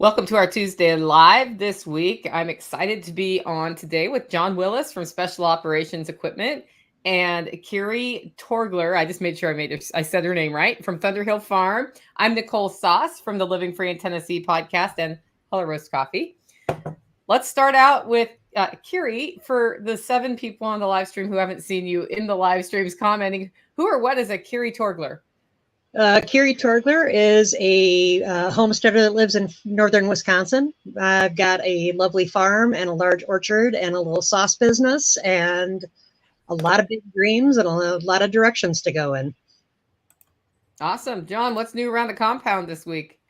Welcome to our Tuesday Live this week. I'm excited to be on today with John Willis from Special Operations Equipment and Kiri Torgler. I just made sure I said her name right, from Thunderhill Farm. I'm Nicole Sauce from the Living Free in Tennessee podcast and Hello Roast Coffee. Let's start out with Kiri. For the 7 people on the live stream who haven't seen you in the live streams commenting, who or what is a Kiri Torgler? Kiri Torgler is a homesteader that lives in northern Wisconsin. I've got a lovely farm and a large orchard and a little sauce business and a lot of big dreams and a lot of directions to go in. Awesome. John, what's new around the compound this week?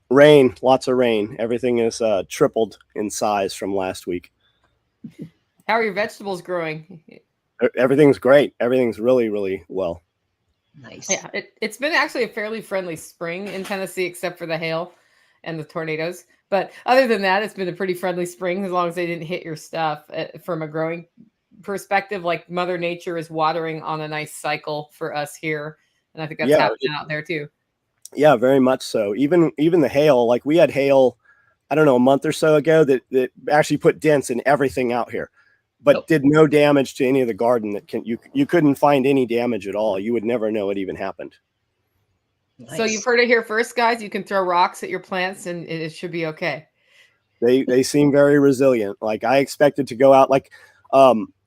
Rain, lots of rain. Everything is tripled in size from last week. How are your vegetables growing? Everything's great. Everything's really, really well. Nice. Yeah, it's been actually a fairly friendly spring in Tennessee, except for the hail and the tornadoes. But other than that, it's been a pretty friendly spring, as long as they didn't hit your stuff. From a growing perspective, like Mother Nature is watering on a nice cycle for us here. And I think that's happening out there too. Yeah, very much so. Even the hail, like we had hail, I don't know, a month or so ago that actually put dents in everything out here, but did no damage to any of the garden. You couldn't find any damage at all. You would never know it even happened. Nice. So you've heard it here first, guys. You can throw rocks at your plants and it should be okay. They seem very resilient. Like I expected to go out, like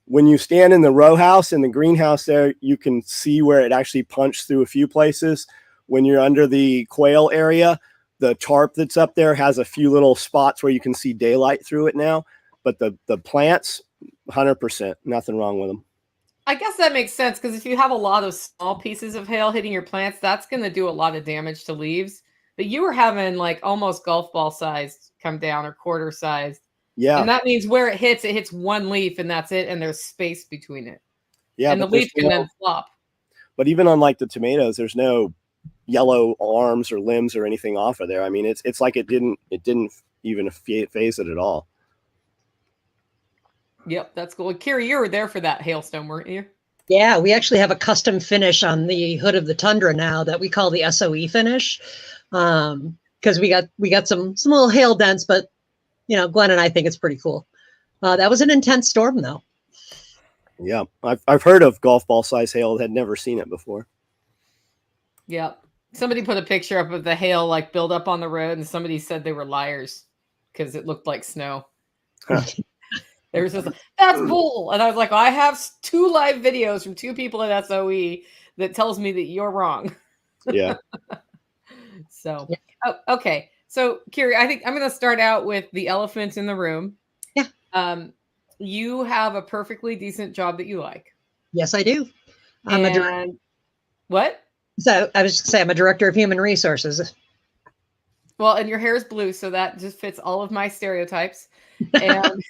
when you stand in the row house in the greenhouse there, you can see where it actually punched through a few places. When you're under the quail area, the tarp that's up there has a few little spots where you can see daylight through it now. But the plants, 100%, nothing wrong with them. I guess that makes sense, because if you have a lot of small pieces of hail hitting your plants, that's going to do a lot of damage to leaves. But you were having like almost golf ball sized come down, or quarter sized. Yeah. And that means where it hits one leaf and that's it. And there's space between it. Yeah. And the leaf can then flop. But even on like the tomatoes, there's no yellow arms or limbs or anything off of there. I mean, it's like it didn't even phase it at all. Yep, that's cool. Kiri, you were there for that hailstone, weren't you? Yeah, we actually have a custom finish on the hood of the Tundra now that we call the SOE finish, because we got some little hail dents, but Glenn and I think it's pretty cool. That was an intense storm, though. Yeah, I've heard of golf ball size hail. Had never seen it before. Yeah, somebody put a picture up of the hail like build up on the road, and somebody said they were liars because it looked like snow. They were just like, that's bull. And I was like, I have 2 live videos from 2 people at SOE that tells me that you're wrong. Yeah. So, okay. So, Kiri, I think I'm going to start out with the elephant in the room. Yeah. You have a perfectly decent job that you like. Yes, I do. I'm a director. What? So I was just saying, I'm a director of human resources. Well, and your hair is blue, so that just fits all of my stereotypes. And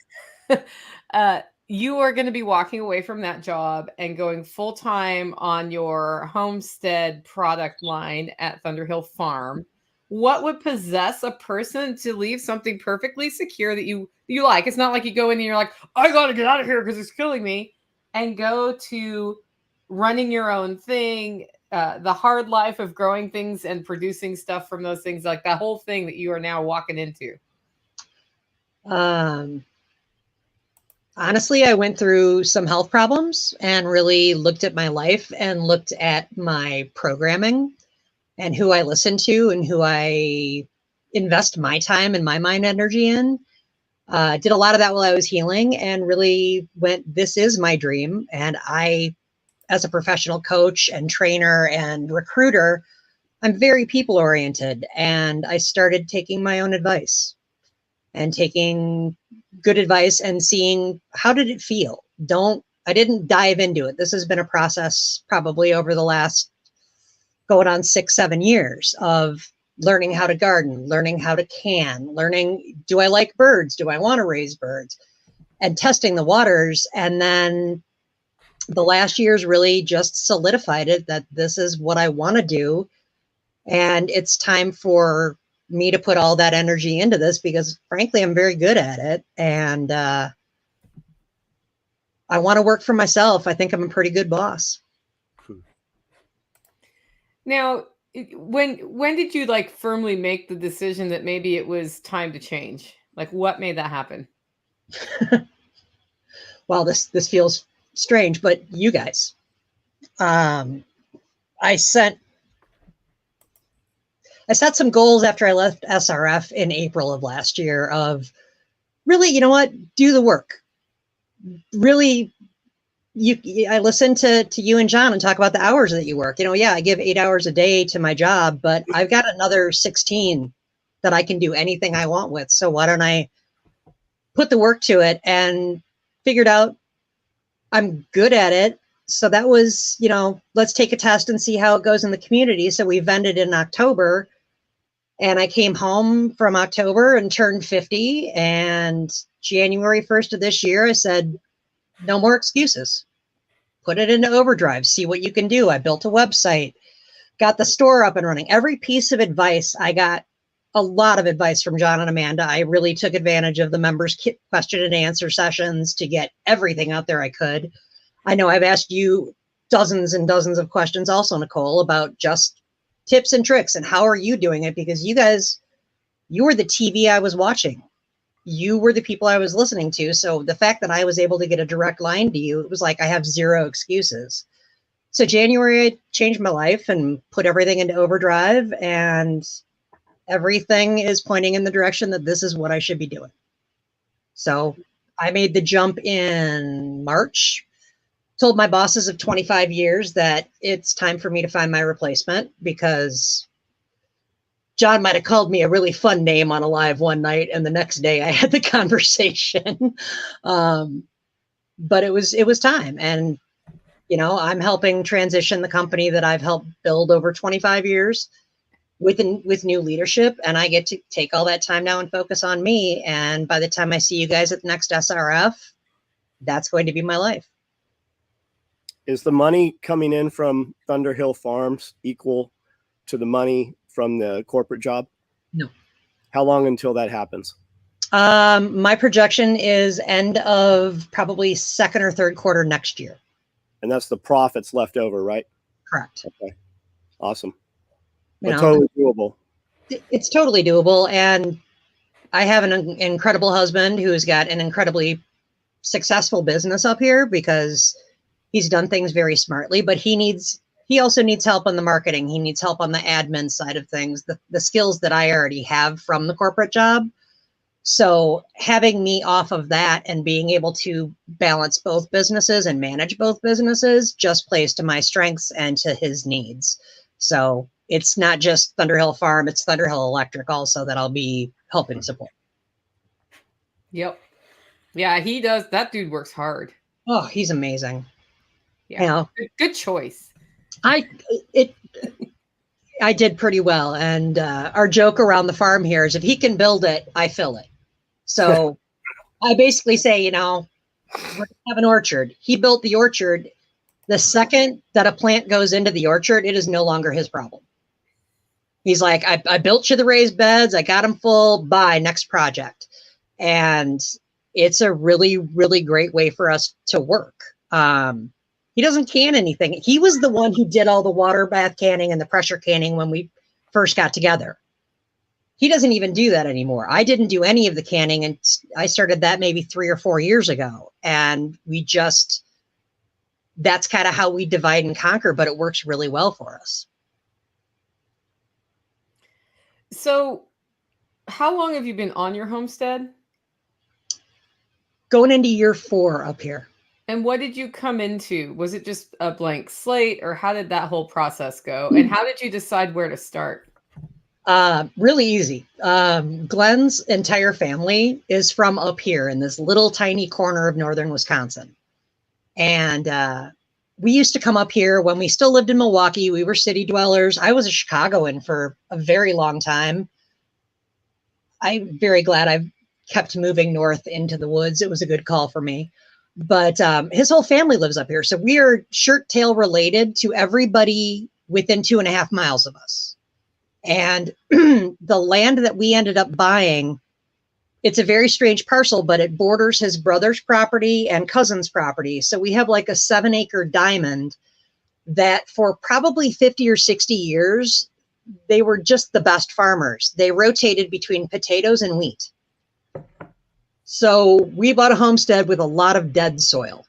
you are going to be walking away from that job and going full-time on your homestead product line at Thunderhill Farm. What would possess a person to leave something perfectly secure that you like? It's not like you go in and you're like, I got to get out of here because it's killing me, and go to running your own thing, the hard life of growing things and producing stuff from those things, like that whole thing that you are now walking into. Honestly, I went through some health problems and really looked at my life and looked at my programming and who I listen to and who I invest my time and my mind energy in. Did a lot of that while I was healing and really went, this is my dream. And I, as a professional coach and trainer and recruiter, I'm very people oriented. And I started taking my own advice and taking good advice and seeing, how did it feel? I didn't dive into it. This has been a process probably over the last going on 6-7 years of learning how to garden, learning how to can, learning, do I like birds? Do I want to raise birds? And testing the waters. And then the last year's really just solidified it that this is what I want to do. And it's time for me to put all that energy into this because frankly, I'm very good at it. And I want to work for myself. I think I'm a pretty good boss. Now, when did you like firmly make the decision that maybe it was time to change? Like what made that happen? Well, this feels strange, but you guys, I set some goals after I left SRF in April of last year of really, you know what, do the work. Really, I listen to you and John and talk about the hours that you work. You know, yeah, I give 8 hours a day to my job, but I've got another 16 that I can do anything I want with. So why don't I put the work to it, and figured out I'm good at it. So that was, you know, let's take a test and see how it goes in the community. So we vended in October, and I came home from October and turned 50. And January 1st of this year, I said, no more excuses. Put it into overdrive, see what you can do. I built a website, got the store up and running. Every piece of advice, I got a lot of advice from John and Amanda. I really took advantage of the members' question and answer sessions to get everything out there I could. I know I've asked you dozens and dozens of questions also, Nicole, about just tips and tricks and how are you doing it? Because you guys, you were the TV I was watching. You were the people I was listening to. So the fact that I was able to get a direct line to you, it was like I have zero excuses. So January, I changed my life and put everything into overdrive, and everything is pointing in the direction that this is what I should be doing. So I made the jump in March, told my bosses of 25 years that it's time for me to find my replacement, because John might have called me a really fun name on a live one night, and the next day I had the conversation. But it was time. And, you know, I'm helping transition the company that I've helped build over 25 years with new leadership. And I get to take all that time now and focus on me. And by the time I see you guys at the next SRF, that's going to be my life. Is the money coming in from Thunderhill Farms equal to the money from the corporate job? No. How long until that happens? My projection is end of probably second or third quarter next year. And that's the profits left over, right? Correct. Okay. Awesome. You know, totally doable. It's totally doable. And I have an incredible husband who's got an incredibly successful business up here because he's done things very smartly, but he also needs help on the marketing. He needs help on the admin side of things, the skills that I already have from the corporate job. So having me off of that and being able to balance both businesses and manage both businesses just plays to my strengths and to his needs. So it's not just Thunderhill Farm, it's Thunderhill Electric also that I'll be helping support. Yep. Yeah, he does. That dude works hard. Oh, he's amazing. Yeah. You know, good choice. I did pretty well. And our joke around the farm here is if he can build it, I fill it. So I basically say, you know, we're going to have an orchard. He built the orchard. The second that a plant goes into the orchard, it is no longer his problem. He's like, I built you the raised beds. I got them full. Bye, next project. And it's a really, really great way for us to work. He doesn't can anything. He was the one who did all the water bath canning and the pressure canning when we first got together. He doesn't even do that anymore. I didn't do any of the canning, and I started that maybe 3 or 4 years ago. And that's kind of how we divide and conquer, but it works really well for us. So how long have you been on your homestead? Going into year 4 up here. And what did you come into? Was it just a blank slate, or how did that whole process go? And how did you decide where to start? Really easy. Glenn's entire family is from up here in this little tiny corner of northern Wisconsin. And we used to come up here when we still lived in Milwaukee. We were city dwellers. I was a Chicagoan for a very long time. I'm very glad I've kept moving north into the woods. It was a good call for me. But his whole family lives up here. So we are shirt tail related to everybody within 2.5 miles of us. And the land that we ended up buying, it's a very strange parcel, but it borders his brother's property and cousin's property. So we have like a 7-acre diamond that for probably 50 or 60 years, they were just the best farmers. They rotated between potatoes and wheat. So we bought a homestead with a lot of dead soil.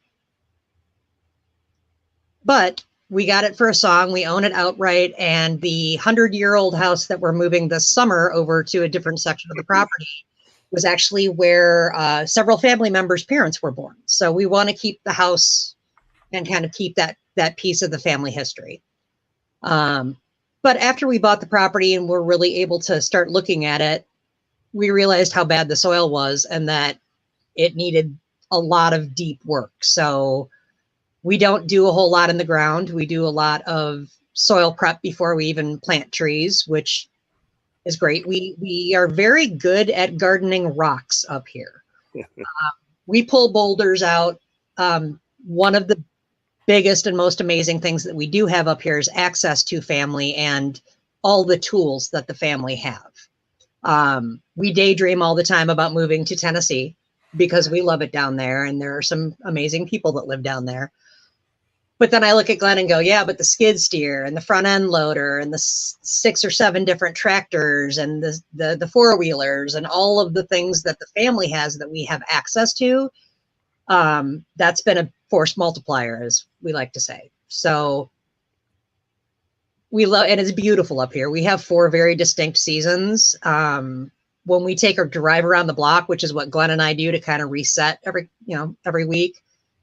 But we got it for a song. We own it outright. And the 100-year-old house that we're moving this summer over to a different section of the property was actually where several family members' parents were born. So we want to keep the house and kind of keep that piece of the family history. But after we bought the property and were really able to start looking at it, we realized how bad the soil was and that it needed a lot of deep work. So we don't do a whole lot in the ground. We do a lot of soil prep before we even plant trees, which is great. We are very good at gardening rocks up here. We pull boulders out. One of the biggest and most amazing things that we do have up here is access to family and all the tools that the family have. We daydream all the time about moving to Tennessee because we love it down there. And there are some amazing people that live down there. But then I look at Glenn and go, yeah, but the skid steer and the front end loader and the 6 or 7 different tractors and the four-wheelers and all of the things that the family has that we have access to, that's been a force multiplier, as we like to say. So we love, and it's beautiful up here. We have 4 very distinct seasons. When we take our drive around the block, which is what Glenn and I do to kind of reset every week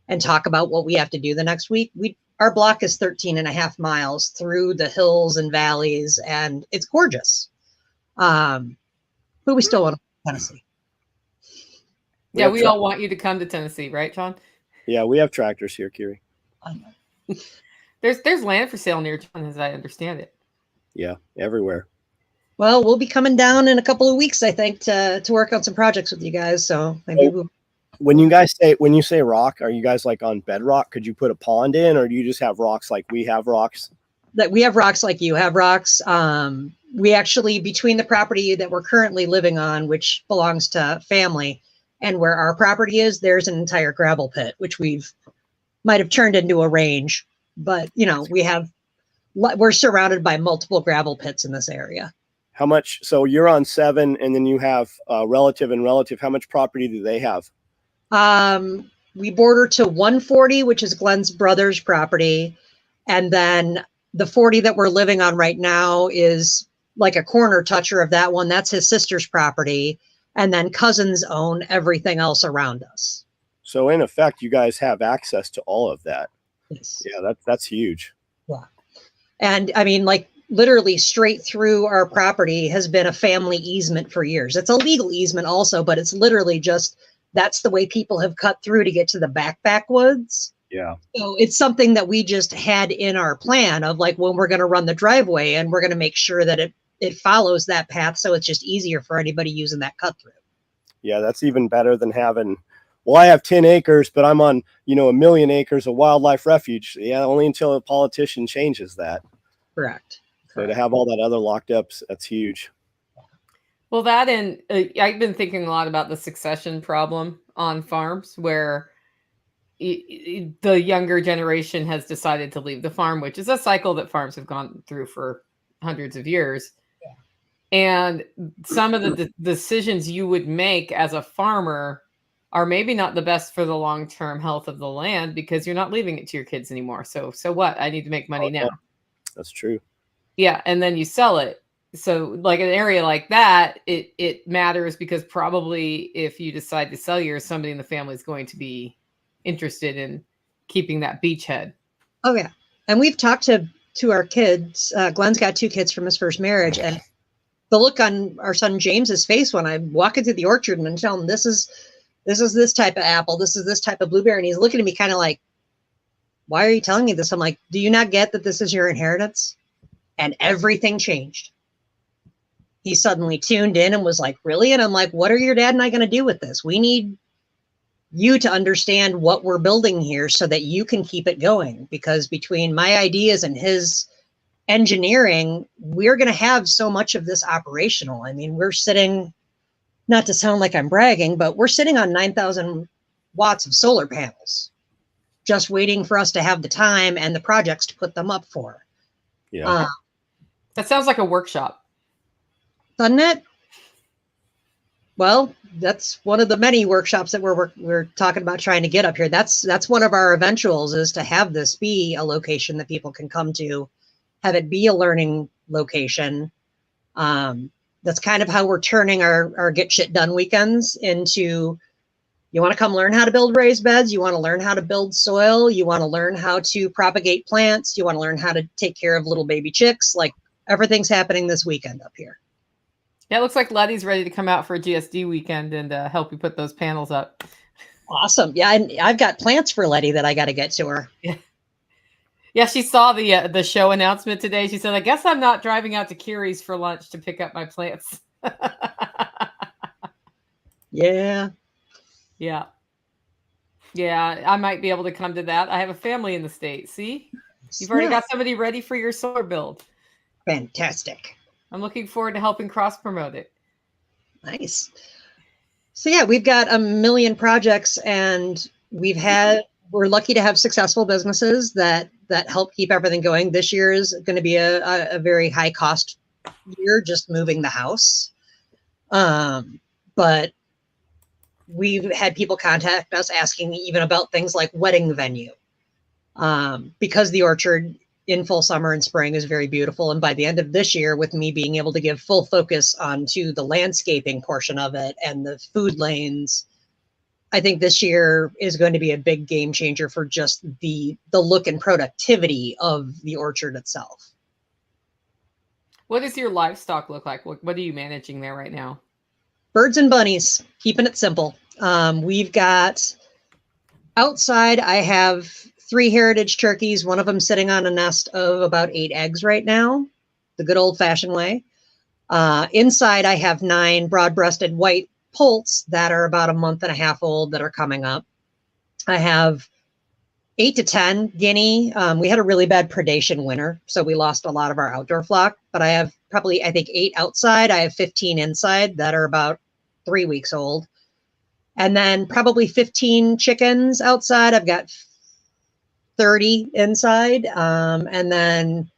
and talk about what we have to do the next week. Our block is 13.5 miles through the hills and valleys, and it's gorgeous. But we still want to go to Tennessee. Yeah, we all want you to come to Tennessee, right, John? Yeah, we have tractors here, Kiri. I know. There's land for sale near John, as I understand it. Yeah, everywhere. Well, we'll be coming down in a couple of weeks, I think, to work on some projects with you guys. So maybe when you say rock, are you guys like on bedrock? Could you put a pond in, or do you just have rocks like we have rocks? That we have rocks like you have rocks. We actually, between the property that we're currently living on, which belongs to family, and where our property is, there's an entire gravel pit, which might have turned into a range. But, we're surrounded by multiple gravel pits in this area. How much? So you're on 7 and then you have relative and relative. How much property do they have? We border to 140, which is Glenn's brother's property. And then the 40 that we're living on right now is like a corner toucher of that one. That's his sister's property. And then cousins own everything else around us. So in effect, you guys have access to all of that. Yes. Yeah, that's huge. Yeah. And I mean, like literally straight through our property has been a family easement for years. It's a legal easement also, but it's literally just, that's the way people have cut through to get to the backwoods. Yeah. So it's something that we just had in our plan of like when we're going to run the driveway and we're going to make sure that it follows that path. So it's just easier for anybody using that cut through. Yeah, that's even better than having, well, I have 10 acres, but I'm on, 1 million acres of wildlife refuge. Yeah, only until a politician changes that. Correct. So to have all that other locked up, that's huge. Well, that and I've been thinking a lot about the succession problem on farms where the younger generation has decided to leave the farm, which is a cycle that farms have gone through for hundreds of years. Yeah. And some of the decisions you would make as a farmer are maybe not the best for the long-term health of the land because you're not leaving it to your kids anymore. So what? I need to make money now. That's true. Yeah. And then you sell it. So like an area like that, it matters because probably if you decide to sell yours, somebody in the family is going to be interested in keeping that beachhead. Oh yeah. And we've talked to our kids. Glenn's got 2 kids from his first marriage, and the look on our son James's face when I walk into the orchard and tell him this is this type of apple, this is this type of blueberry, and he's looking at me kind of like, why are you telling me this? I'm like, do you not get that this is your inheritance? And everything changed. He suddenly tuned in and was like, really? And I'm like, what are your dad and I going to do with this? We need you to understand what we're building here so that you can keep it going, because between my ideas and his engineering, we're going to have so much of this operational. I mean, we're sitting, not to sound like I'm bragging, but we're sitting on 9,000 watts of solar panels, just waiting for us to have the time and the projects to put them up for. Yeah. That sounds like a workshop. Doesn't it? Well, that's one of the many workshops that we're talking about trying to get up here. That's one of our eventuals, is to have this be a location that people can come to, have it be a learning location. That's kind of how we're turning our get shit done weekends into, you want to come learn how to build raised beds, you want to learn how to build soil, you want to learn how to propagate plants, you want to learn how to take care of little baby chicks. Like, everything's happening this weekend up here. Yeah, it looks like Letty's ready to come out for a GSD weekend and help you put those panels up. Awesome. Yeah, and I've got plants for Letty that I got to get to her. Yeah. Yeah, she saw the show announcement today. She said, "I guess I'm not driving out to Kiri's for lunch to pick up my plants." Yeah. Yeah. Yeah, I might be able to come to that. I have a family in the state. See? You've already got somebody ready for your solar build. Fantastic. I'm looking forward to helping cross promote it. Nice. So yeah, we've got a million projects, and we're lucky to have successful businesses that help keep everything going. This year is going to be a very high cost year, just moving the house. But we've had people contact us asking even about things like wedding venue, because the orchard in full summer and spring is very beautiful. And by the end of this year, with me being able to give full focus onto the landscaping portion of it and the food lanes, I think this year is going to be a big game changer for just the look and productivity of the orchard itself. What does your livestock look like? What are you managing there right now? Birds and bunnies, keeping it simple. We've got outside, I have 3 heritage turkeys, one of them sitting on a nest of about 8 eggs right now, the good old fashioned way. Inside, I have 9 broad-breasted white poults that are about a month and a half old that are coming up. I have 8 to 10 guinea. We had a really bad predation winter, so we lost a lot of our outdoor flock, but I have probably, I think, 8 outside. I have 15 inside that are about 3 weeks old. And then probably 15 chickens outside. I've got 30 inside. And then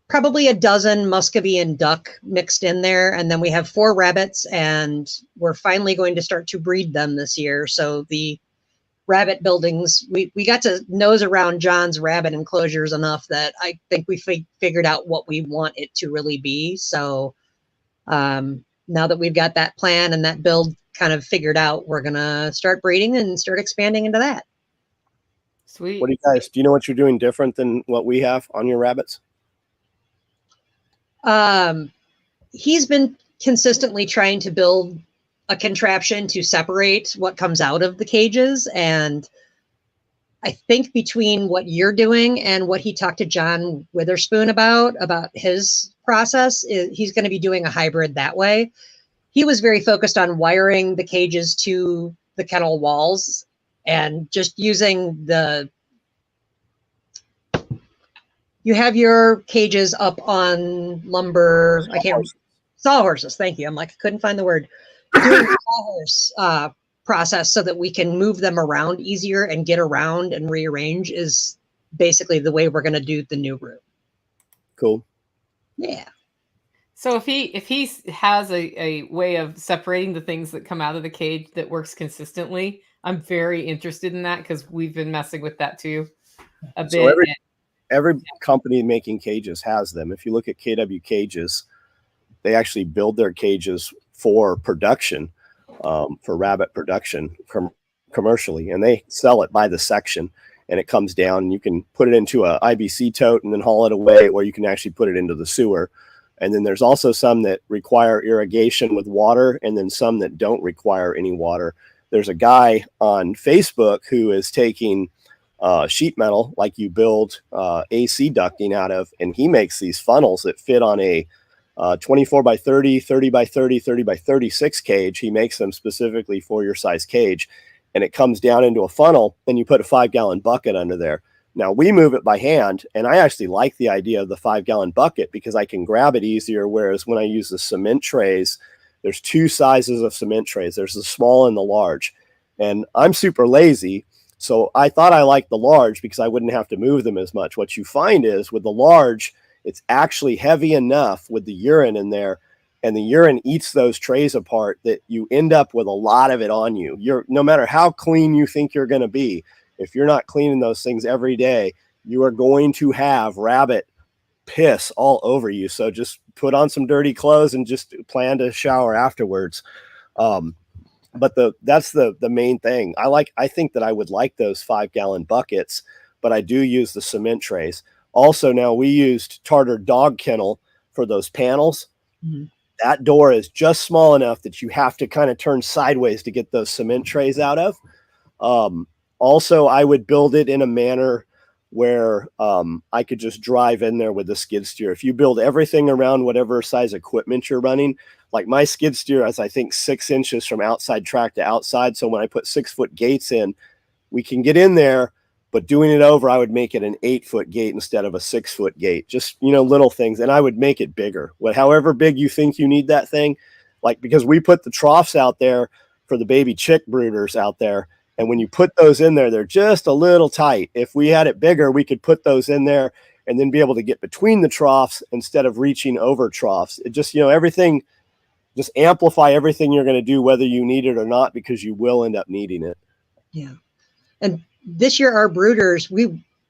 probably a dozen Muscovy duck mixed in there. And then we have 4 rabbits, and we're finally going to start to breed them this year. So the rabbit buildings, we got to nose around John's rabbit enclosures enough that I think we figured out what we want it to really be. So now that we've got that plan and that build kind of figured out, we're going to start breeding and start expanding into that. Sweet. What do you know what you're doing different than what we have on your rabbits? He's been consistently trying to build a contraption to separate what comes out of the cages. And I think between what you're doing and what he talked to John Witherspoon about his process, he's going to be doing a hybrid that way. He was very focused on wiring the cages to the kennel walls and just using you have your cages up on lumber. I can't remember. Sawhorses. Thank you. I'm like, I couldn't find the word. Doing the sawhorse process so that we can move them around easier and get around and rearrange is basically the way we're going to do the new room. Cool. Yeah. So if he has a way of separating the things that come out of the cage that works consistently, I'm very interested in that, because we've been messing with that too a bit. So every company making cages has them. If you look at KW Cages, they actually build their cages for production, for rabbit production commercially, and they sell it by the section, and it comes down, and you can put it into a IBC tote and then haul it away, or you can actually put it into the sewer. And then there's also some that require irrigation with water, and then some that don't require any water. There's a guy on Facebook who is taking sheet metal, like you build AC ducting out of, and he makes these funnels that fit on a 24 by 30, 30 by 30, 30 by 36 cage. He makes them specifically for your size cage, and it comes down into a funnel, and you put a 5-gallon bucket under there. Now we move it by hand, and I actually like the idea of the 5-gallon bucket because I can grab it easier. Whereas when I use the cement trays, there's 2 sizes of cement trays. There's the small and the large, and I'm super lazy. So I thought I liked the large because I wouldn't have to move them as much. What you find is with the large, it's actually heavy enough with the urine in there, and the urine eats those trays apart, that you end up with a lot of it on you. No matter how clean you think you're going to be, if you're not cleaning those things every day, you are going to have rabbit piss all over you. So just put on some dirty clothes and just plan to shower afterwards. But that's the main thing. I think that I would like those 5-gallon buckets, but I do use the cement trays. Also, now we used Tartar dog kennel for those panels. Mm-hmm. That door is just small enough that you have to kind of turn sideways to get those cement trays out of. Also, I would build it in a manner where I could just drive in there with the skid steer. If you build everything around whatever size equipment you're running, like my skid steer is, I think, 6 inches from outside track to outside. So when I put 6-foot gates in, we can get in there, but doing it over, I would make it an 8-foot gate instead of a 6-foot gate. Just, little things. And I would make it bigger. However big you think you need that thing, because we put the troughs out there for the baby chick brooders out there. And when you put those in there, they're just a little tight. If we had it bigger, we could put those in there and then be able to get between the troughs instead of reaching over troughs. It just, everything, just amplify everything you're going to do, whether you need it or not, because you will end up needing it. Yeah. And this year, our brooders,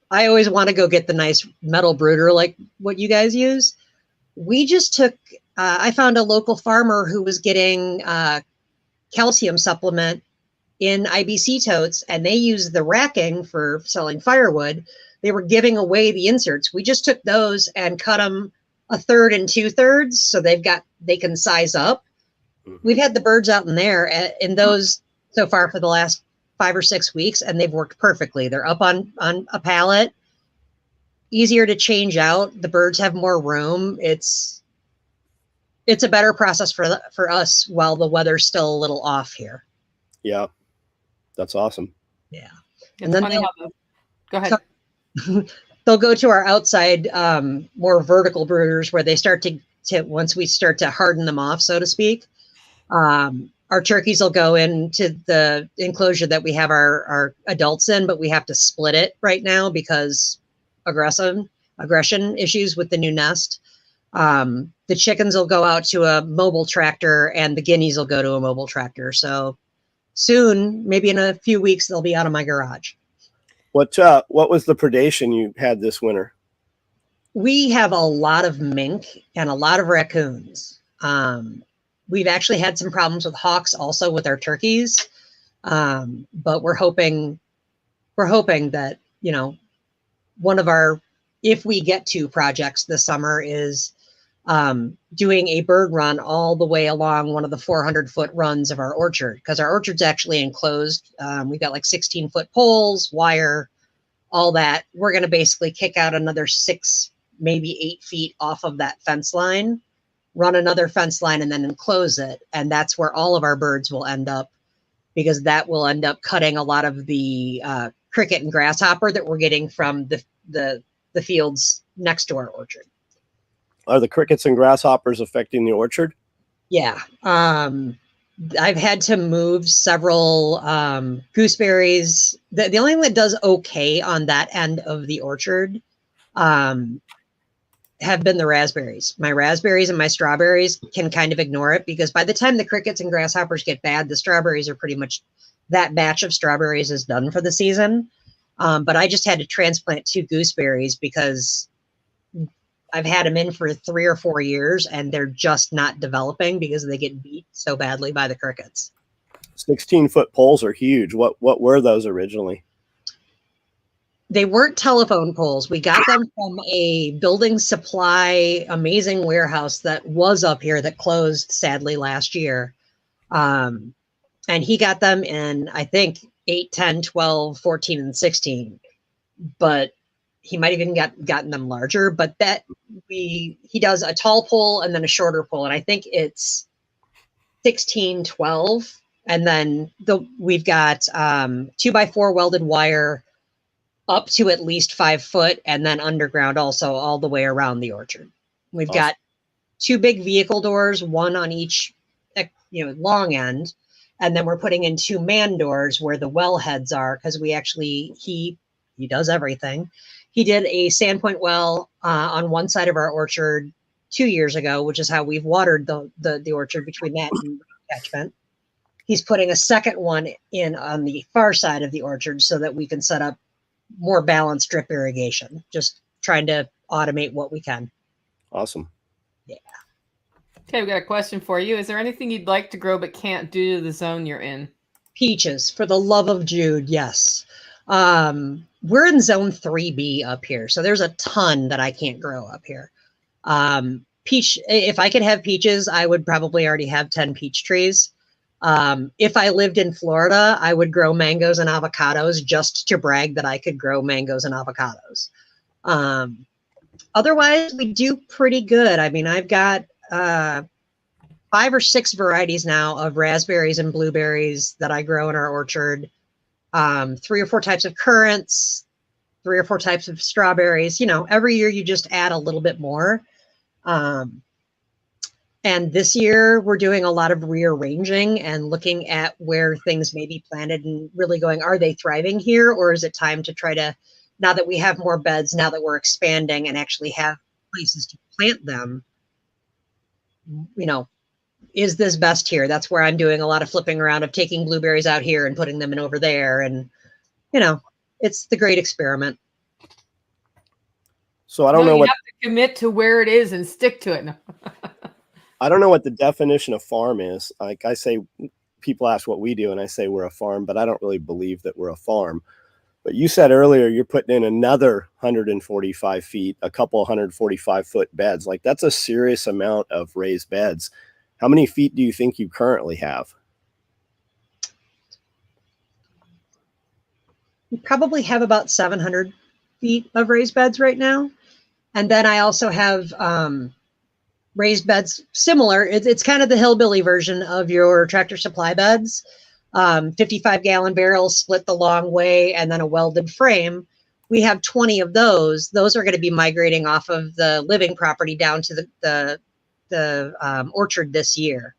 I always want to go get the nice metal brooder like what you guys use. We just took, I found a local farmer who was getting calcium supplement in IBC totes, and they use the racking for selling firewood. They were giving away the inserts. We just took those and cut them 1/3 and 2/3 so they can size up. Mm-hmm. We've had the birds out in there in those so far for the last 5 or 6 weeks, and they've worked perfectly. They're up on a pallet, easier to change out. The birds have more room. It's a better process for us while the weather's still a little off here. Yeah. That's awesome. Yeah. And then go ahead. They'll go to our outside, more vertical brooders where they start to once we start to harden them off, so to speak. Our turkeys will go into the enclosure that we have our adults in, but we have to split it right now because aggression issues with the new nest. The chickens will go out to a mobile tractor and the guineas will go to a mobile tractor. So soon, maybe in a few weeks, they'll be out of my garage. What was the predation you had this winter? We have a lot of mink and a lot of raccoons. We've actually had some problems with hawks also with our turkeys. But we're hoping that, one of our, if we get to projects this summer, is doing a bird run all the way along one of the 400-foot runs of our orchard, because our orchard's actually enclosed. We've got like 16-foot poles, wire, all that. We're going to basically kick out another 6, maybe 8 feet off of that fence line, run another fence line, and then enclose it. And that's where all of our birds will end up, because that will end up cutting a lot of the cricket and grasshopper that we're getting from the fields next to our orchard. Are the crickets and grasshoppers affecting the orchard? Yeah. I've had to move several gooseberries. The only thing that does okay on that end of the orchard have been the raspberries. My raspberries and my strawberries can kind of ignore it, because by the time the crickets and grasshoppers get bad, the strawberries are pretty much, that batch of strawberries is done for the season. But I just had to transplant 2 gooseberries because I've had them in for 3 or 4 years and they're just not developing because they get beat so badly by the crickets. 16-foot poles are huge. What were those originally? They weren't telephone poles. We got them from a building supply amazing warehouse that was up here that closed sadly last year. And he got them in, I think, 8, 10, 12, 14, and 16. But he might have even gotten them larger, but he does a tall pole and then a shorter pole. And I think it's 16, 12. And then we've got 2x4 welded wire up to at least 5 foot, and then underground also all the way around the orchard. We've awesome. Got 2 big vehicle doors, one on each, long end. And then we're putting in 2 man doors where the well heads are, because we actually, he does everything. He did a sandpoint well on one side of our orchard 2 years ago, which is how we've watered the orchard between that and catchment. He's putting a second one in on the far side of the orchard so that we can set up more balanced drip irrigation. Just trying to automate what we can. Awesome. Yeah. Okay, we got a question for you. Is there anything you'd like to grow but can't due to the zone you're in? Peaches, for the love of Jude, yes. We're in zone 3B up here, so there's a ton that I can't grow up here. Peach, if I could have peaches, I would probably already have 10 peach trees. If I lived in Florida, I would grow mangoes and avocados just to brag that I could grow mangoes and avocados. Otherwise, we do pretty good. I mean, I've got 5 or 6 varieties now of raspberries and blueberries that I grow in our orchard. 3 or 4 types of currants, 3 or 4 types of strawberries. You know, every year you just add a little bit more. And this year we're doing a lot of rearranging and looking at where things may be planted and really going, are they thriving here? Or is it time to try to, now that we have more beds, now that we're expanding and actually have places to plant them, you know, is this best here? That's where I'm doing a lot of flipping around of taking blueberries out here and putting them in over there. And, you know, it's the great experiment. So I don't know you what have to commit to where it is and stick to it. No. I don't know what the definition of farm is. Like I say, people ask what we do, and I say we're a farm, but I don't really believe that we're a farm. But you said earlier you're putting in another 145 feet, a couple 145-foot beds. Like that's a serious amount of raised beds. How many feet do you think you currently have? We probably have about 700 feet of raised beds right now. And then I also have raised beds similar. It's kind of the hillbilly version of your Tractor Supply beds. 55-gallon barrels split the long way and then a welded frame. We have 20 of those. Those are going to be migrating off of the living property down to the orchard this year.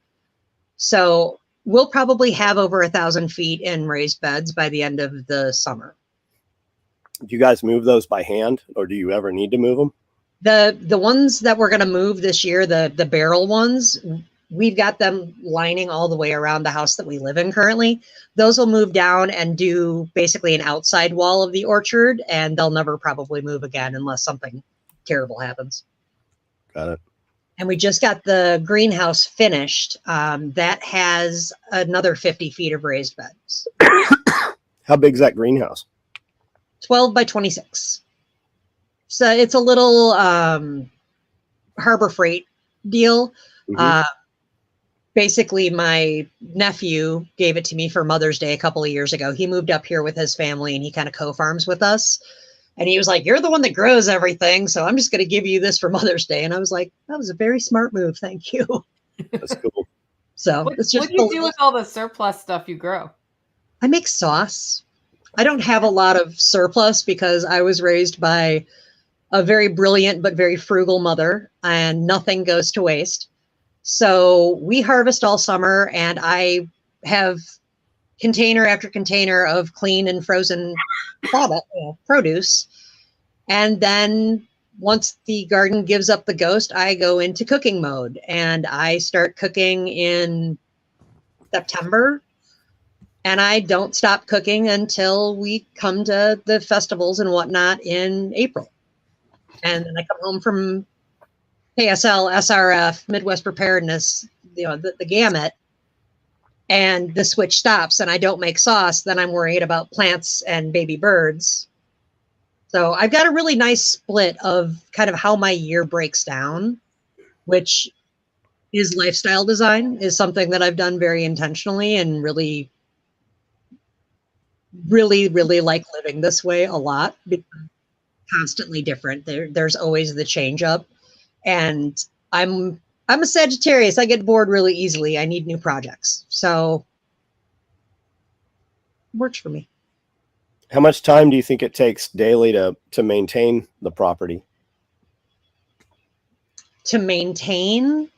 So we'll probably have over 1,000 feet in raised beds by the end of the summer. Do you guys move those by hand, or do you ever need to move them? The ones that we're going to move this year, the barrel ones, we've got them lining all the way around the house that we live in currently. Those will move down and do basically an outside wall of the orchard, and they'll never probably move again unless something terrible happens. Got it. And we just got the greenhouse finished. That has another 50 feet of raised beds. How big is that greenhouse? 12 by 26. So it's a little Harbor Freight deal. Mm-hmm. Basically, my nephew gave it to me for Mother's Day a couple of years ago. He moved up here with his family and he kind of co-farms with us. And he was like, you're the one that grows everything, so I'm just going to give you this for Mother's Day. And I was like, that was a very smart move. Thank you. That's cool. So What it's just do you do with all the surplus stuff you grow? I make sauce. I don't have a lot of surplus because I was raised by a very brilliant but very frugal mother, and nothing goes to waste. So we harvest all summer, and I have container after container of clean and frozen produce. And then once the garden gives up the ghost, I go into cooking mode, and I start cooking in September. And I don't stop cooking until we come to the festivals and whatnot in April. And then I come home from KSL, SRF, Midwest Preparedness, you know, the gamut. And the switch stops and I don't make sauce. Then I'm worried about plants and baby birds. So I've got a really nice split of kind of how my year breaks down, which is lifestyle design, is something that I've done very intentionally and really like living this way a lot, because constantly different. There's always the change up, and I'm a Sagittarius. I get bored really easily. I need new projects, so it works for me. How much time do you think it takes daily to maintain the property? To maintain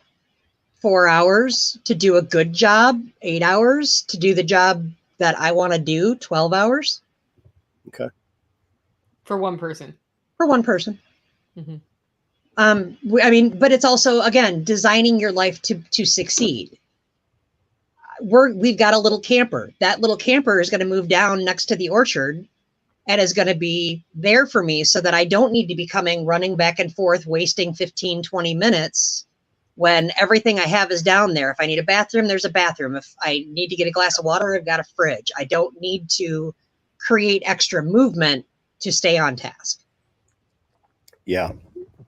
4 hours, to do a good job 8 hours, to do the job that I want to do 12 hours. Okay. For one person. for one person. Mm-hmm. I mean, but it's also, again, designing your life to succeed. We've got a little camper. That little camper is going to move down next to the orchard and is going to be there for me so that I don't need to be running back and forth, wasting 15, 20 minutes when everything I have is down there. If I need a bathroom, there's a bathroom. If I need to get a glass of water, I've got a fridge. I don't need to create extra movement to stay on task. Yeah.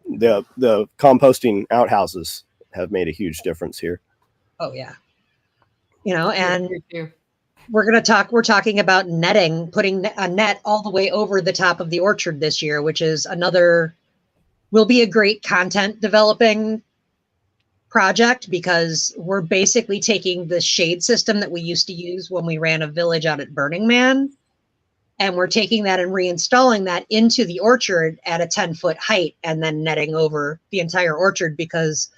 The composting outhouses have made a huge difference here. Oh yeah. And we're talking about netting, putting a net all the way over the top of the orchard this year, which is will be a great content developing project, because we're basically taking the shade system that we used to use when we ran a village out at Burning Man, and we're taking that and reinstalling that into the orchard at a 10-foot height, and then netting over the entire orchard, because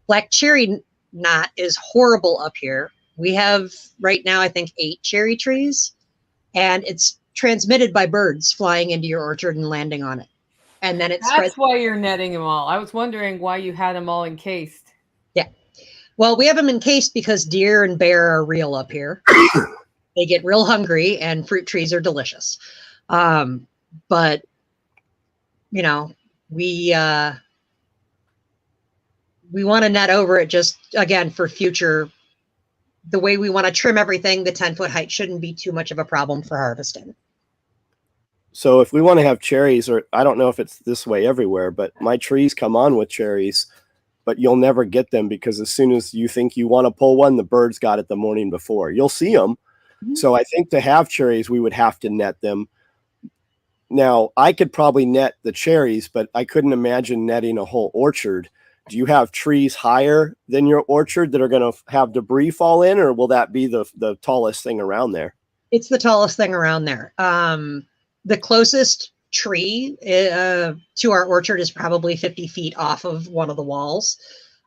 black cherry knot is horrible up here. We have right now, I think, 8 cherry trees, and it's transmitted by birds flying into your orchard and landing on it. And then That's why you're netting them all. I was wondering why you had them all encased. Yeah. Well, we have them encased because deer and bear are real up here. They get real hungry, and fruit trees are delicious. But, we want to net over it just, again, for future. The way we want to trim everything, the 10-foot height shouldn't be too much of a problem for harvesting. So if we want to have cherries, or I don't know if it's this way everywhere, but my trees come on with cherries, but you'll never get them because as soon as you think you want to pull one, the birds got it the morning before. You'll see them. Mm-hmm. So I think to have cherries, we would have to net them. Now, I could probably net the cherries, but I couldn't imagine netting a whole orchard. Do you have trees higher than your orchard that are going to have debris fall in, or will that be the tallest thing around there? It's the tallest thing around there. The closest tree to our orchard is probably 50 feet off of one of the walls.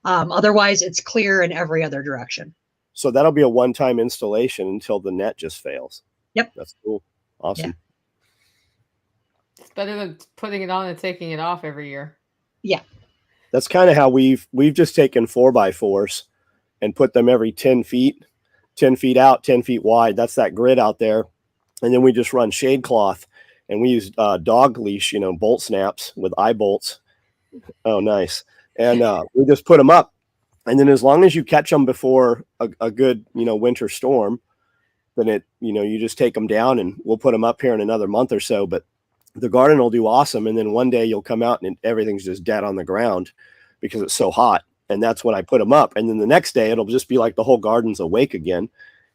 Otherwise, it's clear in every other direction. So that'll be a one-time installation until the net just fails. Yep. That's cool. Awesome. Yeah. It's better than putting it on and taking it off every year. Yeah. That's kind of how we've just taken 4x4s and put them every 10 feet out, 10 feet wide. That's that grid out there. And then we just run shade cloth, and we use dog leash, bolt snaps with eye bolts. Oh, nice. And we just put them up. And then as long as you catch them before a good, winter storm, then you just take them down, and we'll put them up here in another month or so. But the garden will do awesome. And then one day you'll come out and everything's just dead on the ground because it's so hot. And that's when I put them up. And then the next day it'll just be like the whole garden's awake again,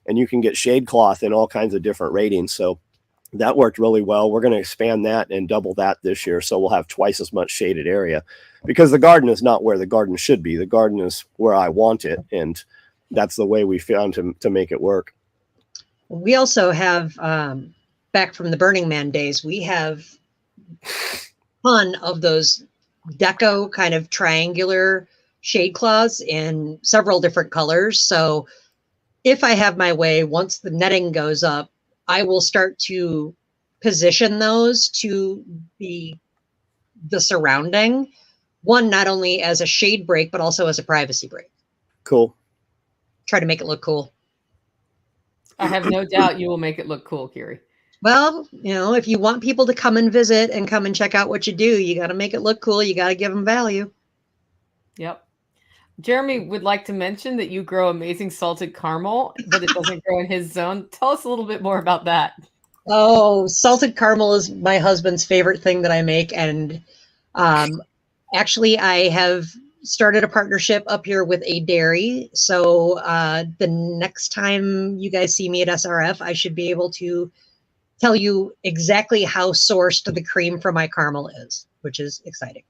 and you can get shade cloth in all kinds of different ratings. So that worked really well. We're going to expand that and double that this year. So we'll have twice as much shaded area, because the garden is not where the garden should be. The garden is where I want it. And that's the way we found to make it work. We also have, back from the Burning Man days, we have a ton of those deco kind of triangular shade cloths in several different colors. So if I have my way, once the netting goes up, I will start to position those to be the surrounding one, not only as a shade break, but also as a privacy break. Cool. Try to make it look cool. I have no doubt you will make it look cool, Kiri. Well, if you want people to come and visit and come and check out what you do, you got to make it look cool. You got to give them value. Yep. Jeremy would like to mention that you grow amazing salted caramel, but it doesn't grow in his zone. Tell us a little bit more about that. Oh, salted caramel is my husband's favorite thing that I make. And actually, I have started a partnership up here with a dairy. So the next time you guys see me at SRF, I should be able to tell you exactly how sourced the cream for my caramel is, which is exciting.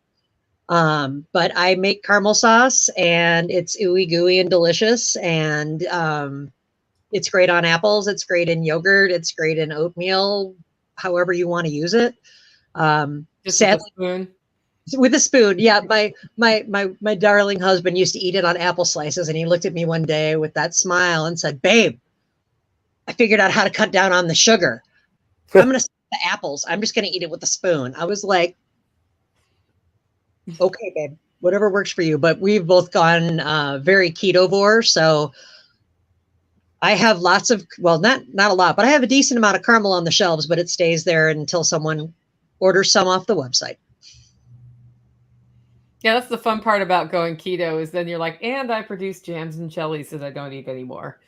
But I make caramel sauce, and it's ooey gooey and delicious. And it's great on apples. It's great in yogurt. It's great in oatmeal, however you want to use it. Just with a spoon. With a spoon. Yeah. My darling husband used to eat it on apple slices, and he looked at me one day with that smile and said, "Babe, I figured out how to cut down on the sugar. I'm going to the apples. I'm just going to eat it with a spoon." I was like, Okay, babe, whatever works for you. But we've both gone very ketovore, so I have lots of, well, not a lot, but I have a decent amount of caramel on the shelves, but it stays there until someone orders some off the website. Yeah, that's the fun part about going keto is then you're like, and I produce jams and jellies that I don't eat anymore.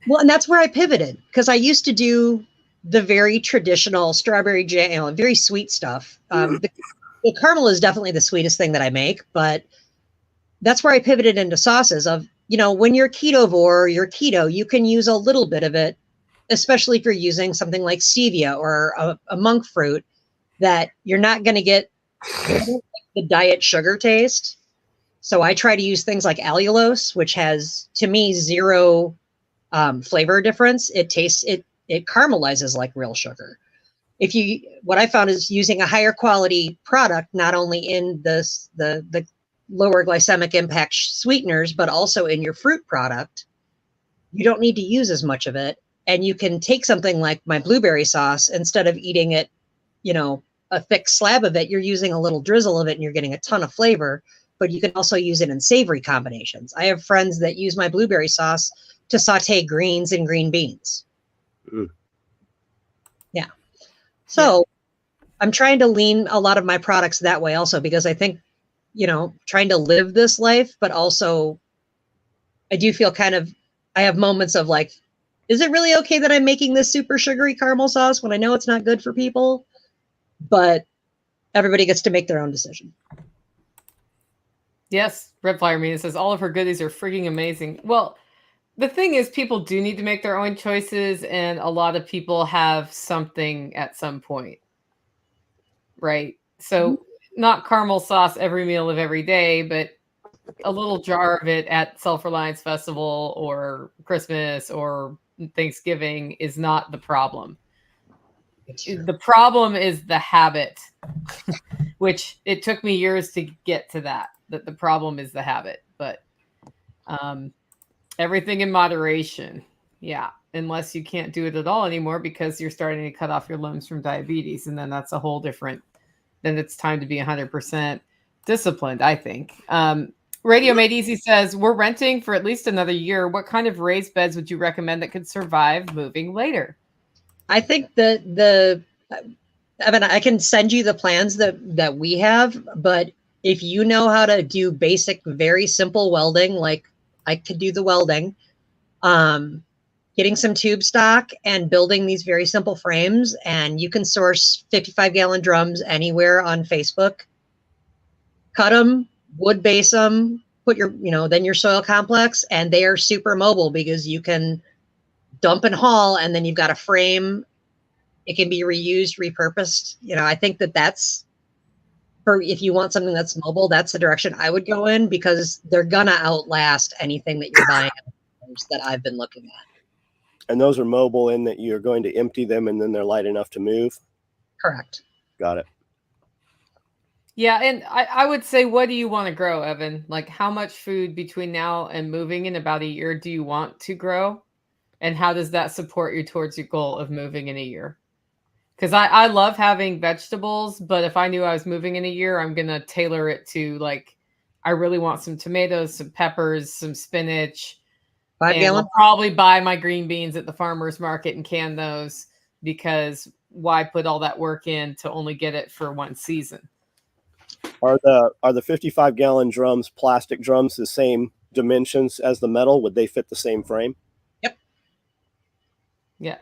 Well, and that's where I pivoted, because I used to do the very traditional strawberry jam, you know, very sweet stuff. The caramel is definitely the sweetest thing that I make, but that's where I pivoted into sauces of, you know, when you're ketovore, you're keto, you can use a little bit of it, especially if you're using something like stevia or a monk fruit, that you're not going to get the diet sugar taste. So I try to use things like allulose, which has, to me, zero flavor difference. It tastes, it caramelizes like real sugar. What I found is using a higher quality product, not only in the lower glycemic impact sweeteners, but also in your fruit product, you don't need to use as much of it. And you can take something like my blueberry sauce, instead of eating it, you know, a thick slab of it, you're using a little drizzle of it and you're getting a ton of flavor, but you can also use it in savory combinations. I have friends that use my blueberry sauce to saute greens and green beans. Mm. Yeah. So I'm trying to lean a lot of my products that way also, because I think, you know, trying to live this life, but also I do feel I have moments of like, is it really okay that I'm making this super sugary caramel sauce when I know it's not good for people? But everybody gets to make their own decision. Yes, Red Flyer Media says all of her goodies are freaking amazing. Well, the thing is, people do need to make their own choices, and a lot of people have something at some point, right? So not caramel sauce every meal of every day, but a little jar of it at Self-Reliance Festival or Christmas or Thanksgiving is not the problem. The problem is the habit, which it took me years to get to that the problem is the habit, but everything in moderation. Yeah. Unless you can't do it at all anymore because you're starting to cut off your limbs from diabetes. And then that's a whole different, then it's time to be 100% disciplined, I think. Radio Made Easy says, we're renting for at least another year. What kind of raised beds would you recommend that could survive moving later? I think that Evan, I can send you the plans that we have, but if you know how to do basic, very simple welding, like I could do the welding, getting some tube stock and building these very simple frames, and you can source 55-gallon drums anywhere on Facebook, cut them, wood base them, put your, then your soil complex, and they are super mobile because you can dump and haul, and then you've got a frame. It can be reused, repurposed. I think that's for, if you want something that's mobile, that's the direction I would go in, because they're gonna outlast anything that you're buying that I've been looking at. And those are mobile in that you're going to empty them and then they're light enough to move? Correct. Got it. Yeah, and I would say, what do you want to grow, Evan? Like, how much food between now and moving in about a year do you want to grow? And how does that support you towards your goal of moving in a year? Because I love having vegetables, but if I knew I was moving in a year, I'm going to tailor it to, like, I really want some tomatoes, some peppers, some spinach. 5 gallon? I'll probably buy my green beans at the farmer's market and can those, because why put all that work in to only get it for one season? Are the 55-gallon drums, plastic drums, the same dimensions as the metal? Would they fit the same frame? Yep. Yeah.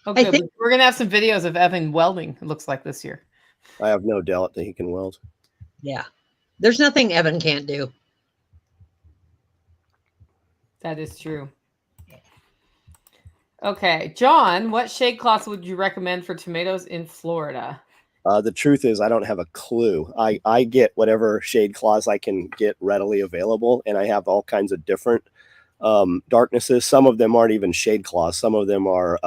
Okay, we're going to have some videos of Evan welding, it looks like, this year. I have no doubt that he can weld. Yeah. There's nothing Evan can't do. That is true. Okay. John, what shade cloths would you recommend for tomatoes in Florida? The truth is, I don't have a clue. I get whatever shade cloths I can get readily available, and I have all kinds of different darknesses. Some of them aren't even shade cloths. Some of them are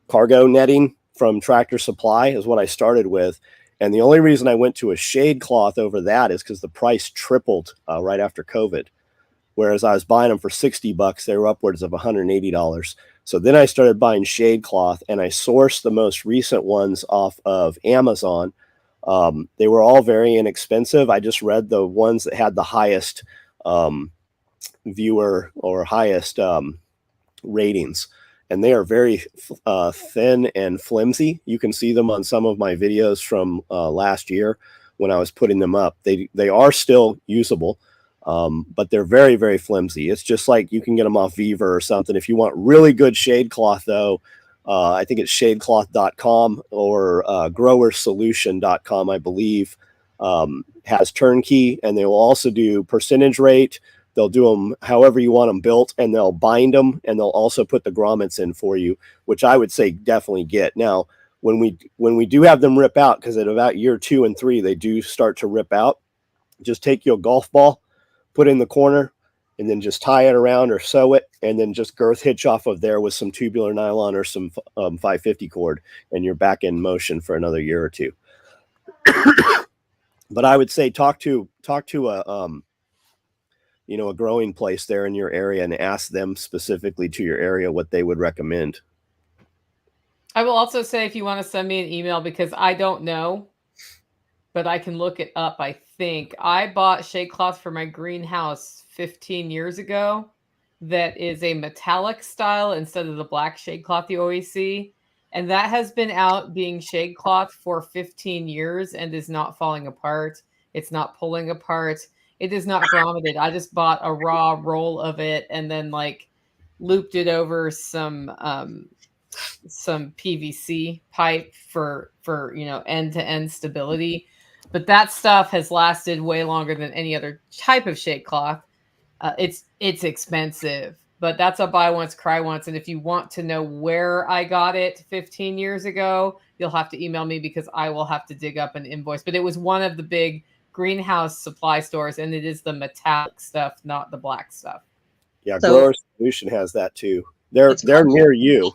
cargo netting from Tractor Supply is what I started with. And the only reason I went to a shade cloth over that is because the price tripled right after COVID. Whereas I was buying them for $60, they were upwards of $180. So then I started buying shade cloth, and I sourced the most recent ones off of Amazon. They were all very inexpensive. I just read the ones that had the highest viewer or highest ratings, and they are very thin and flimsy. You can see them on some of my videos from last year when I was putting them up. They are still usable, but they're very, very flimsy. It's just like you can get them off Viva or something. If you want really good shade cloth, though, I think it's shadecloth.com or growersolution.com, I believe, has turnkey, and they will also do percentage rate. They'll do them however you want them built, and they'll bind them, and they'll also put the grommets in for you, which I would say definitely get. Now, when we do have them rip out, because at about year 2 and 3, they do start to rip out, just take your golf ball, put it in the corner, and then just tie it around or sew it, and then just girth hitch off of there with some tubular nylon or some 550 cord, and you're back in motion for another year or two. But I would say talk to a a growing place there in your area and ask them specifically to your area what they would recommend. I will also say, if you want to send me an email, because I don't know, but I can look it up. I think I bought shade cloth for my greenhouse 15 years ago that is a metallic style instead of the black shade cloth you always see. And that has been out being shade cloth for 15 years and is not falling apart. It's not pulling apart. It is not grommeted. I just bought a raw roll of it and then like looped it over some PVC pipe for end-to-end stability. But that stuff has lasted way longer than any other type of shade cloth. It's expensive, but that's a buy once, cry once. And if you want to know where I got it 15 years ago, you'll have to email me because I will have to dig up an invoice. But it was one of the big greenhouse supply stores, and it is the metallic stuff, not the black stuff. Yeah, so, Grower Solution has that too. They're near you.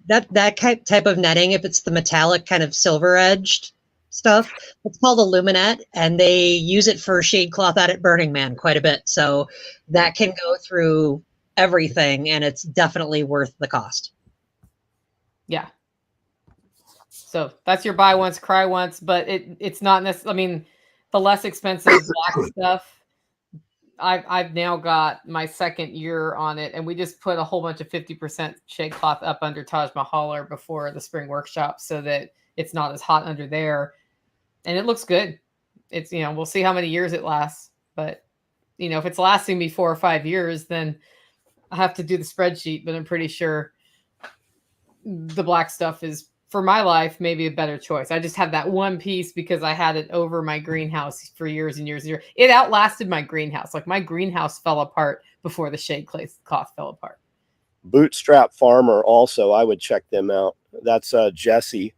That type of netting, if it's the metallic kind of silver edged stuff, it's called a luminette, and they use it for shade cloth out at Burning Man quite a bit. So that can go through everything, and it's definitely worth the cost. Yeah. So that's your buy once, cry once, but it's not necessarily, I mean, the less expensive black stuff, I've now got my second year on it, and we just put a whole bunch of 50% shade cloth up under Taj Mahal before the spring workshop so that it's not as hot under there. And it looks good. It's, we'll see how many years it lasts, but if it's lasting me 4 or 5 years, then I have to do the spreadsheet, but I'm pretty sure the black stuff is, for my life, maybe a better choice. I just have that one piece because I had it over my greenhouse for years and years and years. It outlasted my greenhouse. Like my greenhouse fell apart before the shade cloth fell apart. Bootstrap Farmer also, I would check them out. That's Jesse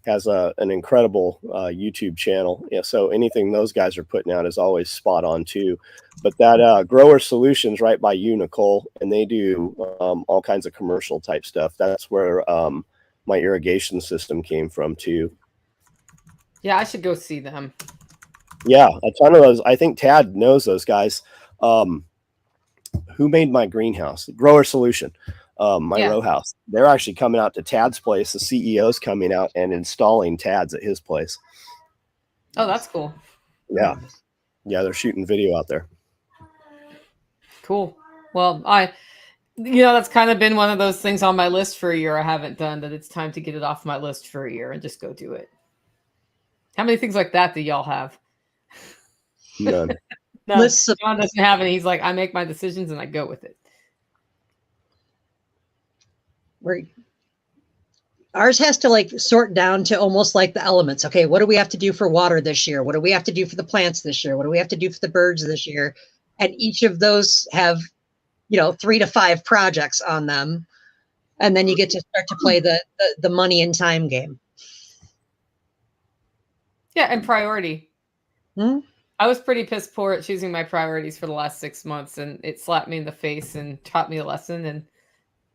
has an incredible YouTube channel. Yeah, so anything those guys are putting out is always spot on too. But that Grower Solutions right by you, Nicole, and they do all kinds of commercial type stuff. That's where my irrigation system came from too. Yeah, I should go see them. Yeah, a ton of those. I think Tad knows those guys. Who made my greenhouse? Grower Solution. Row house. They're actually coming out to Tad's place. The CEO's coming out and installing Tad's at his place. Oh, that's cool. Yeah. Yeah, they're shooting video out there. Cool. Well, that's kind of been one of those things on my list for a year I haven't done, that it's time to get it off my list for a year and just go do it. How many things like that do y'all have? None. No, John doesn't have any. He's like, I make my decisions and I go with it. Ours has to sort down to almost like the elements. Okay, what do we have to do for water this year? What do we have to do for the plants this year? What do we have to do for the birds this year? And each of those have 3 to 5 projects on them, and then you get to start to play the money and time game. Yeah, and priority. I was pretty piss poor at choosing my priorities for the last 6 months, and it slapped me in the face and taught me a lesson. And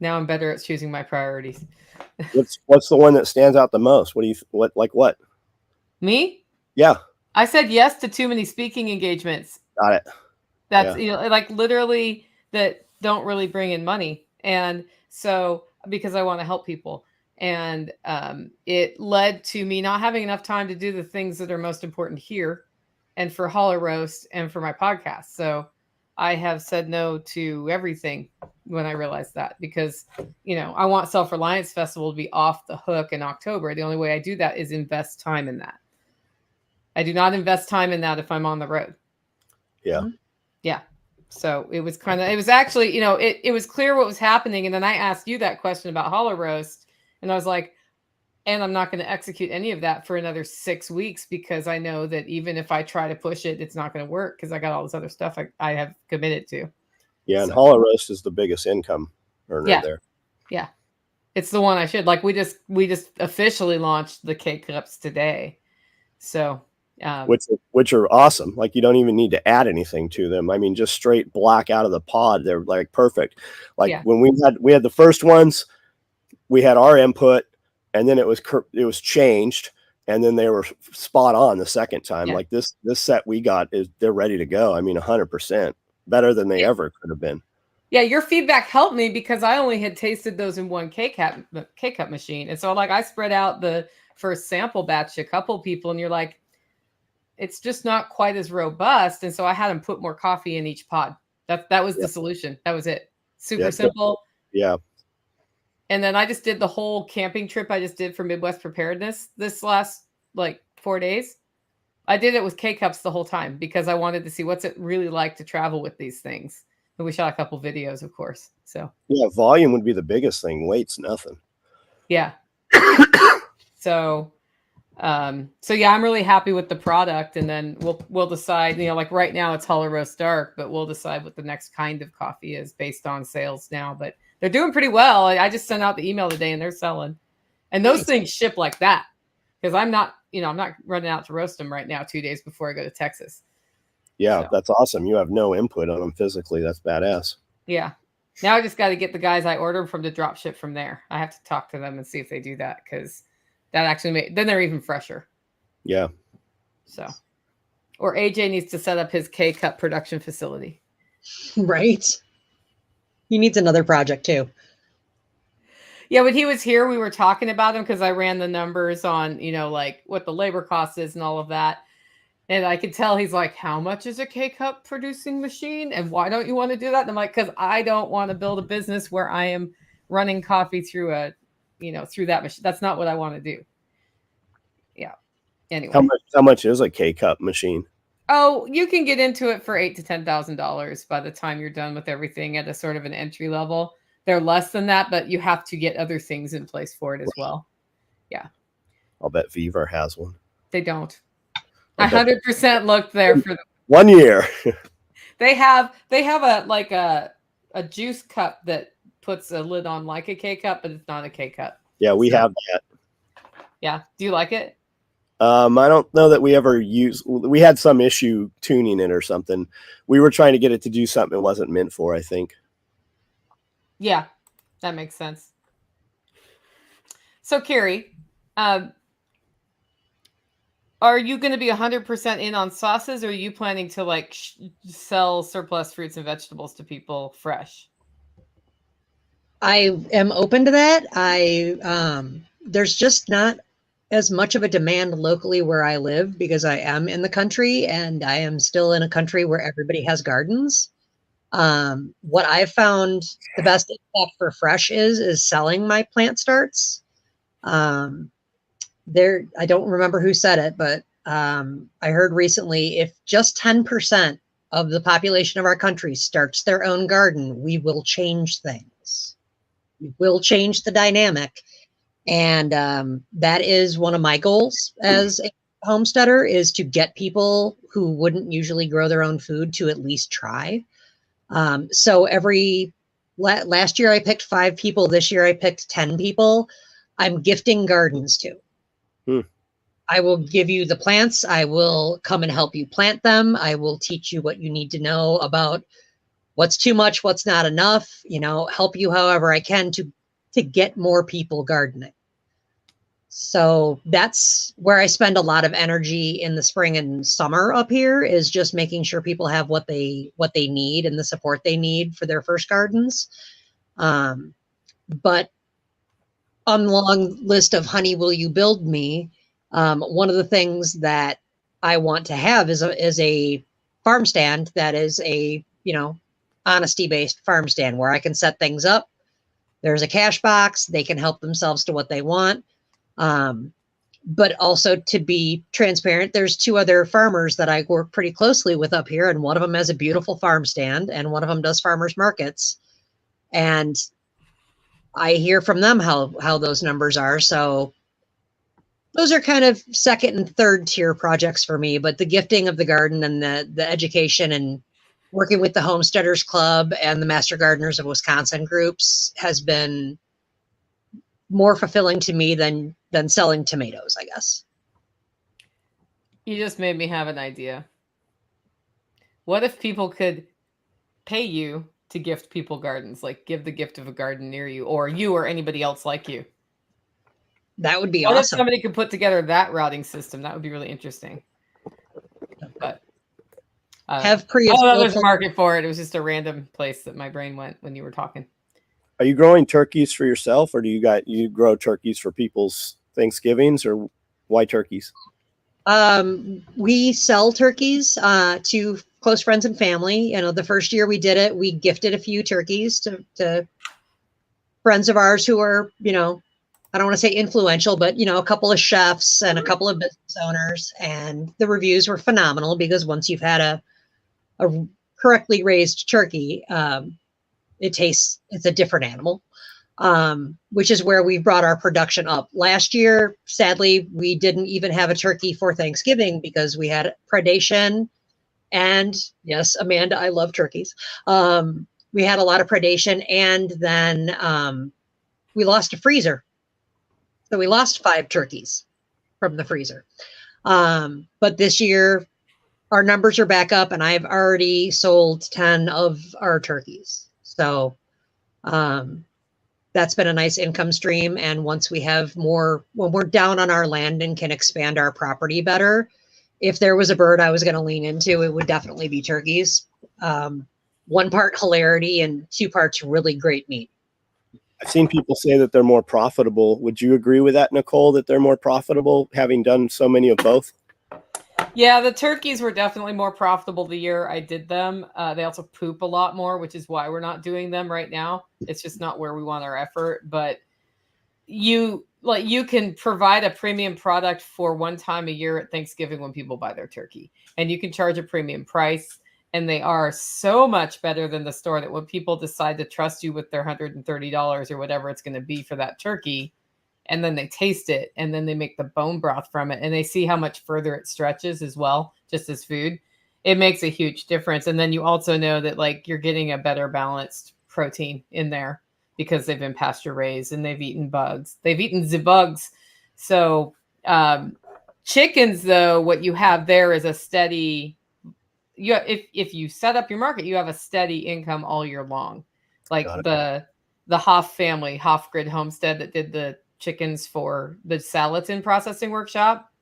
now I'm better at choosing my priorities. What's the one that stands out the most? What? Me? Yeah. I said yes to too many speaking engagements. Got it. That's literally that don't really bring in money. And so because I want to help people. And it led to me not having enough time to do the things that are most important here and for Hollow Roast and for my podcast. So I have said no to everything when I realized that, because, you know, I want Self-Reliance Festival to be off the hook in October. The only way I do that is invest time in that. I do not invest time in that if I'm on the road. Yeah. Yeah. So it was actually, you know, it was clear what was happening. And then I asked you that question about Hollow Roast, and I was like, and I'm not going to execute any of that for another 6 weeks, because I know that even if I try to push it, it's not going to work, because I got all this other stuff I have committed to. Yeah. And Hollow Roast is the biggest income earner there. Yeah. It's the one I should like. We just officially launched the K-Cups today. So, which are awesome. Like, you don't even need to add anything to them. I mean, just straight black out of the pod. They're like perfect. Like when we had the first ones, we had our input, and then it was changed, and then they were spot on the second time. Like this set we got they're ready to go. I mean, 100% better than they ever could have been. Yeah, your feedback helped me, because I only had tasted those in one K-Cup machine. And so like I spread out the first sample batch to a couple people, and you're like, it's just not quite as robust. And so I had them put more coffee in each pod. That was the solution. That was it. Super simple. Yeah. And then I just did the whole camping trip I just did for Midwest Preparedness this last like 4 days. I did it with K-Cups the whole time, because I wanted to see what's it really like to travel with these things. And we shot a couple videos, of course. So yeah, volume would be the biggest thing. Weight's nothing. Yeah. So yeah, I'm really happy with the product, and then we'll decide, you know, like right now it's Hollow Roast Dark, but we'll decide what the next kind of coffee is based on sales now. But they're doing pretty well. I just sent out the email today, and they're selling, and those things ship like that, because I'm not running out to roast them right now 2 days before I go to Texas. Yeah, so. That's awesome. You have no input on them physically. That's badass. Yeah. Now I just got to get the guys I order from to drop ship from there. I have to talk to them and see if they do that, because that actually then they're even fresher. Yeah. So, or AJ needs to set up his K-Cup production facility. Right. He needs another project too. Yeah, when he was here, we were talking about him, because I ran the numbers on, you know, like what the labor cost is and all of that. And I could tell he's like, how much is a K-Cup producing machine? And why don't you want to do that? And I'm like, because I don't want to build a business where I am running coffee through through that machine. That's not what I want to do. Yeah. Anyway. How much is a K-Cup machine? Oh, you can get into it for $8,000 to $10,000 by the time you're done with everything at a sort of an entry level. They're less than that, but you have to get other things in place for it as well. Yeah. I'll bet Vivar has one. They don't. 100% looked there for 1 year. They have a juice cup that puts a lid on like a K-Cup, but it's not a K-Cup. Yeah, we have that. Yeah. Do you like it? I don't know that we ever we had some issue tuning it or something. We were trying to get it to do something it wasn't meant for, I think. Yeah, that makes sense. So, Kiri, are you going to be 100% in on sauces, or are you planning to like sell surplus fruits and vegetables to people fresh? I am open to that. There's just not as much of a demand locally where I live, because I am in the country, and I am still in a country where everybody has gardens. What I've found the best impact for fresh is selling my plant starts. I don't remember who said it, but I heard recently, if just 10% of the population of our country starts their own garden, we will change things. We will change the dynamic. And that is one of my goals as a homesteader, is to get people who wouldn't usually grow their own food to at least try. So last year I picked 5 people. This year I picked 10 people I'm gifting gardens to. I will give you the plants. I will come and help you plant them. I will teach you what you need to know about what's too much, what's not enough, help you however I can to get more people gardening. So that's where I spend a lot of energy in the spring and summer up here, is just making sure people have what they need and the support they need for their first gardens. But on the long list of honey, will you build me? One of the things that I want to have is a farm stand that is a, honesty-based farm stand where I can set things up. There's a cash box. They can help themselves to what they want. But also, to be transparent, there's 2 other farmers that I work pretty closely with up here. And one of them has a beautiful farm stand and one of them does farmers markets. And I hear from them how those numbers are. So those are kind of second and third tier projects for me, but the gifting of the garden and the education and working with the Homesteaders Club and the Master Gardeners of Wisconsin groups has been more fulfilling to me than selling tomatoes, I guess. You just made me have an idea. What if people could pay you to gift people gardens, like give the gift of a garden near you or anybody else like you? That would be what awesome. If somebody could put together that routing system? That would be really interesting. But have Prius. Oh, there's a market for it. It was just a random place that my brain went when you were talking. Are you growing turkeys for yourself, or do you grow turkeys for people's Thanksgivings, or why turkeys? We sell turkeys to close friends and family. The first year we did it, we gifted a few turkeys to friends of ours who are, I don't want to say influential, but, a couple of chefs and a couple of business owners. And the reviews were phenomenal because once you've had a correctly raised turkey, it's a different animal, which is where we've brought our production up. Last year, sadly, we didn't even have a turkey for Thanksgiving because we had predation. And yes, Amanda, I love turkeys. We had a lot of predation, and then we lost a freezer. So we lost 5 turkeys from the freezer. But this year, our numbers are back up, and I've already sold 10 of our turkeys. So that's been a nice income stream. And once we have more, when we're down on our land and can expand our property better, if there was a bird I was going to lean into, it would definitely be turkeys. 1 part hilarity and 2 parts really great meat. I've seen people say that they're more profitable. Would you agree with that, Nicole, that they're more profitable having done so many of both? Yeah, the turkeys were definitely more profitable the year I did them. They also poop a lot more, which is why we're not doing them right now. It's just not where we want our effort. But you can provide a premium product for one time a year at Thanksgiving when people buy their turkey, and you can charge a premium price. And they are so much better than the store that when people decide to trust you with their $130 or whatever it's going to be for that turkey, and then they taste it, and then they make the bone broth from it, and they see how much further it stretches as well, just as food, it makes a huge difference. And then you also know that you're getting a better balanced protein in there because they've been pasture raised and they've eaten bugs. They've eaten the bugs. So chickens, though, what you have there is a steady, if you set up your market, you have a steady income all year long. Like the Hoff family, Hoff Grid Homestead, that did the chickens for the Salatin processing workshop,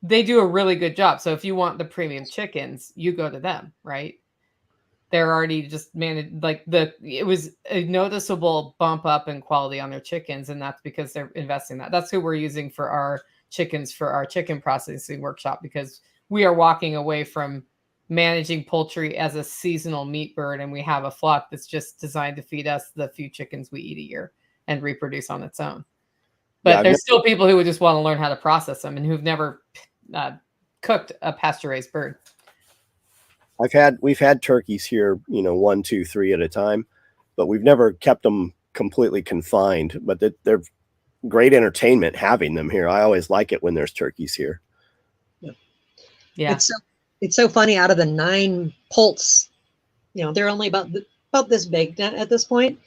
they do a really good job. So if you want the premium chickens, you go to them, right? They're already just managed, it was a noticeable bump up in quality on their chickens, and that's because they're investing that. That's who we're using for our chickens for our chicken processing workshop, because we are walking away from managing poultry as a seasonal meat bird, and we have a flock that's just designed to feed us the few chickens we eat a year and reproduce on its own. But there's still people who would just want to learn how to process them and who've never cooked a pasture-raised bird. We've had turkeys here, 1, 2, 3 at a time, but we've never kept them completely confined. But they're great entertainment having them here. I always like it when there's turkeys here. Yeah. It's so funny. Out of the 9 poults, they're only about this big at this point.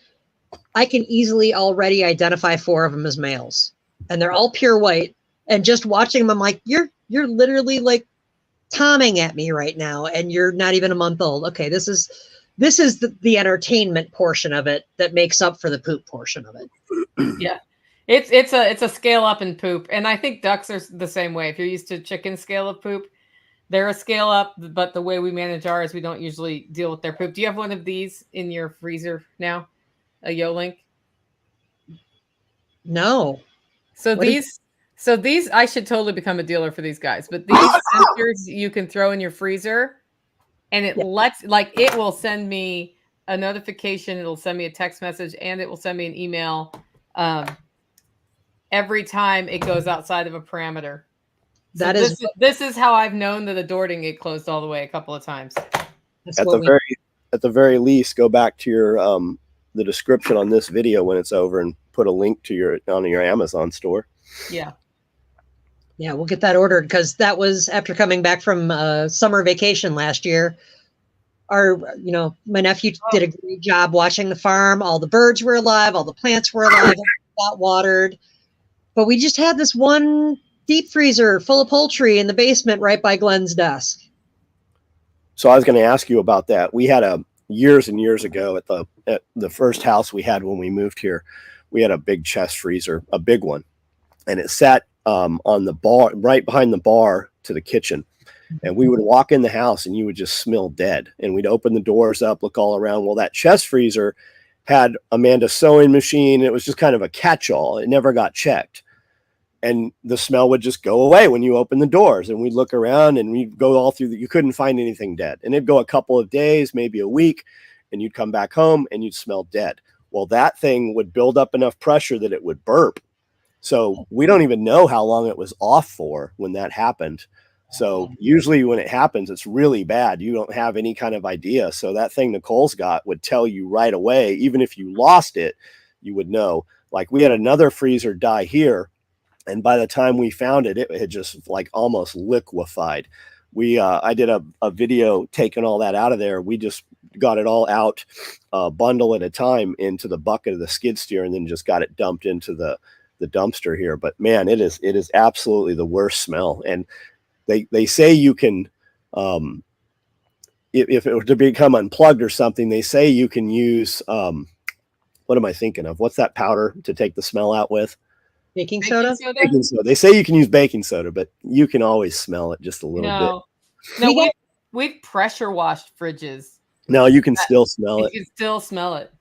I can easily already identify 4 of them as males, and they're all pure white. And just watching them, I'm like, you're literally tomming at me right now, and you're not even a month old. Okay, this is the entertainment portion of it that makes up for the poop portion of it. Yeah, it's a scale up in poop, and I think ducks are the same way. If you're used to chicken scale of poop, they're a scale up. But the way we manage ours, we don't usually deal with their poop. Do you have one of these in your freezer now? A Yolink? No. So What is- these I should totally become a dealer for these guys. But these sensors you can throw in your freezer, and it Yeah. it will send me a notification. It'll send me a text message, and it will send me an email every time it goes outside of a parameter. So this is how I've known that the door didn't get closed all the way a couple of times. At the very least, go back to your the description on this video when it's over and put a link to your Amazon store. Yeah. Yeah, we'll get that ordered, because that was after coming back from summer vacation last year. My nephew did a great job watching the farm. All the birds were alive, all the plants were alive, got watered. But we just had this one deep freezer full of poultry in the basement right by Glenn's desk. So I was going to ask you about that. We had years and years ago at the first house we had when we moved here, we had a big chest freezer, a big one, and it sat on the bar, right behind the bar to the kitchen. And we would walk in the house and you would just smell dead. And we'd open the doors up, look all around. Well, that chest freezer had Amanda's sewing machine. It was just kind of a catch-all. It never got checked. And the smell would just go away when you open the doors. And we'd look around and we'd go all through you couldn't find anything dead. And it'd go a couple of days, maybe a week, and you'd come back home and you'd smell dead. Well, that thing would build up enough pressure that it would burp. So we don't even know how long it was off for when that happened. So usually when it happens, it's really bad. You don't have any kind of idea. So that thing Nicole's got would tell you right away. Even if you lost it, you would know. Like, we had another freezer die here, and by the time we found it, it had just like almost liquefied. I did a video taking all that out of there. We just got it all out, bundle at a time, into the bucket of the skid steer, and then just got it dumped into the dumpster here. But man, it is absolutely the worst smell. And they say you can, if it were to become unplugged or something, they say you can use, what am I thinking of? What's that powder to take the smell out with? Baking soda? Baking soda. They say you can use baking soda, but you can always smell it just a little bit. No, we've pressure washed fridges. No, you can still smell it. You can still smell it.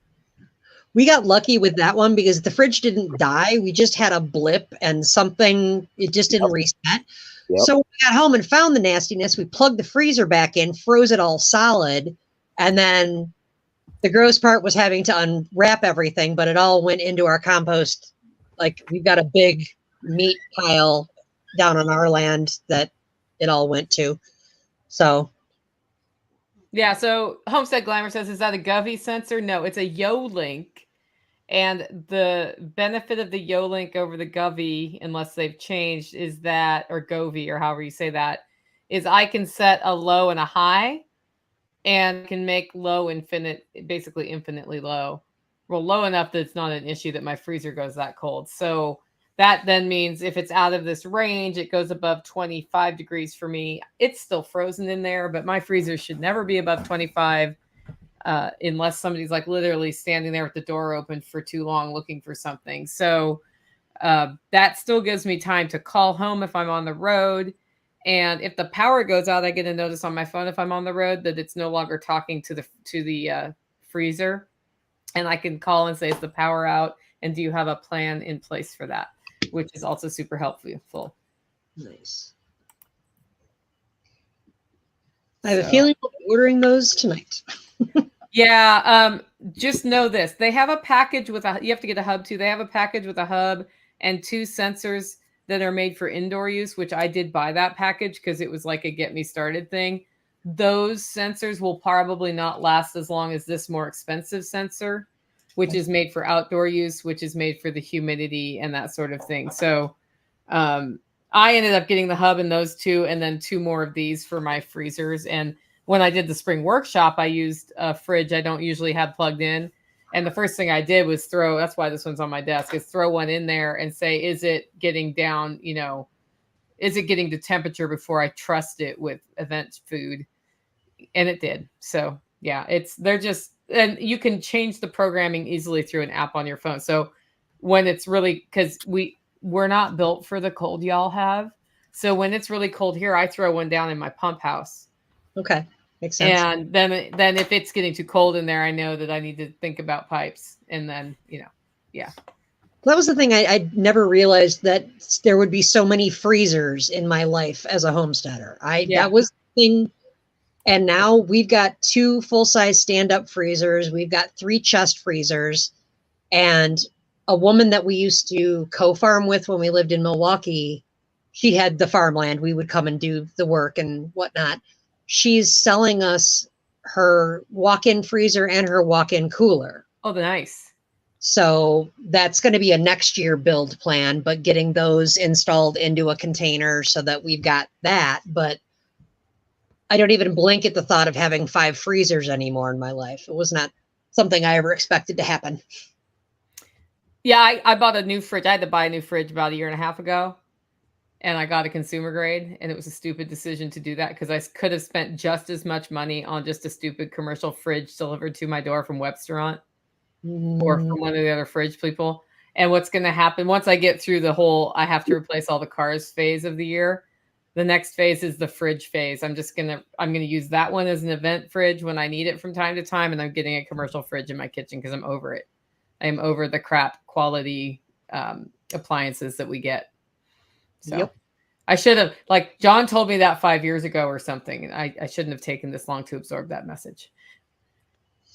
We got lucky with that one because the fridge didn't die. We just had a blip and it just didn't reset. Yep. So we got home and found the nastiness. We plugged the freezer back in, froze it all solid. And then the gross part was having to unwrap everything, but it all went into our compost. Like, we've got a big meat pile down on our land that it all went to. So. Yeah. So Homestead Glamour says, is that a Govee sensor? No, it's a Yolink. And the benefit of the Yolink over the Govee, unless they've changed, is that, or Govee, or however you say that, is I can set a low and a high, and can make low basically infinitely low. Well, low enough that it's not an issue that my freezer goes that cold. So that then means if it's out of this range, it goes above 25 degrees for me. It's still frozen in there, but my freezer should never be above 25. Unless somebody's like literally standing there with the door open for too long looking for something. So that still gives me time to call home if I'm on the road. And if the power goes out, I get a notice on my phone if I'm on the road that it's no longer talking to the freezer. And I can call and say, is the power out? And do you have a plan in place for that? Which is also super helpful. Nice. I have a feeling we'll be ordering those tonight. Yeah. Just know this. They have a package you have to get a hub too. They have a package with a hub and 2 sensors that are made for indoor use, which I did buy that package because it was like a get me started thing. Those sensors will probably not last as long as this more expensive sensor, which is made for outdoor use, which is made for the humidity and that sort of thing. So I ended up getting the hub and those 2, and then 2 more of these for my freezers. And when I did the spring workshop, I used a fridge I don't usually have plugged in. And the first thing I did was that's why this one's on my desk, is throw one in there and say, is it getting down, is it getting to temperature before I trust it with event food? And it did. So yeah, and you can change the programming easily through an app on your phone. So when it's really, because we're not built for the cold y'all have. So when it's really cold here, I throw one down in my pump house. Okay. Makes sense. And then if it's getting too cold in there, I know that I need to think about pipes. And then, yeah. That was the thing. I never realized that there would be so many freezers in my life as a homesteader. That was the thing. And now we've got 2 full-size stand-up freezers. We've got 3 chest freezers. And a woman that we used to co-farm with when we lived in Milwaukee, she had the farmland. We would come and do the work and whatnot. She's selling us her walk-in freezer and her walk-in cooler. Oh, nice. So that's going to be a next year build plan, but getting those installed into a container so that we've got that. But I don't even blink at the thought of having 5 freezers anymore in my life. It was not something I ever expected to happen. Yeah, I bought a new fridge. I had to buy a new fridge about 1.5 years ago. And I got a consumer grade, and it was a stupid decision to do that because I could have spent just as much money on just a stupid commercial fridge delivered to my door from Webstaurant or from one of the other fridge people. And what's going to happen once I get through the whole, I have to replace all the cars phase of the year. The next phase is the fridge phase. I'm going to use that one as an event fridge when I need it from time to time. And I'm getting a commercial fridge in my kitchen because I'm over it. I am over the crap quality appliances that we get. So yep. I should have, like John told me that 5 years ago or something. And I shouldn't have taken this long to absorb that message.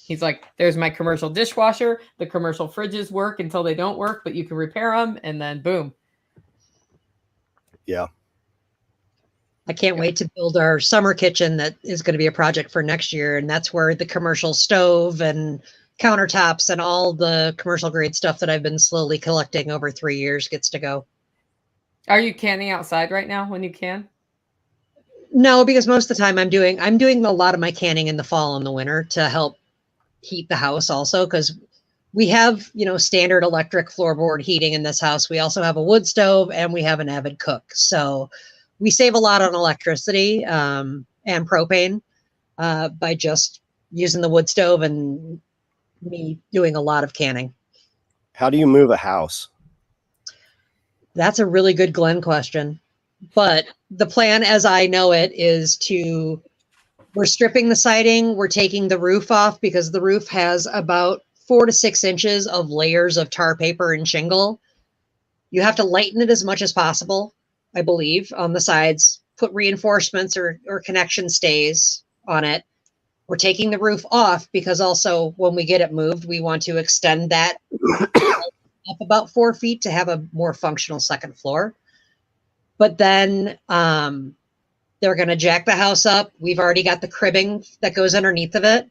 He's like, there's my commercial dishwasher. The commercial fridges work until they don't work, but you can repair them. And then boom. Yeah. I can't wait to build our summer kitchen that is going to be a project for next year. And that's where the commercial stove and countertops and all the commercial grade stuff that I've been slowly collecting over 3 years gets to go. Are you canning outside right now when you can? No, because most of the time I'm doing a lot of my canning in the fall and the winter to help heat the house also, because we have, standard electric floorboard heating in this house. We also have a wood stove and we have an avid cook. So we save a lot on electricity and propane by just using the wood stove and me doing a lot of canning. How do you move a house? That's a really good Glenn question. But the plan as I know it is we're stripping the siding. We're taking the roof off because the roof has about 4 to 6 inches of layers of tar paper and shingle. You have to lighten it as much as possible, I believe, on the sides, put reinforcements or connection stays on it. We're taking the roof off because also when we get it moved, we want to extend that up about 4 feet to have a more functional second floor. But then they're going to jack the house up. We've already got the cribbing that goes underneath of it.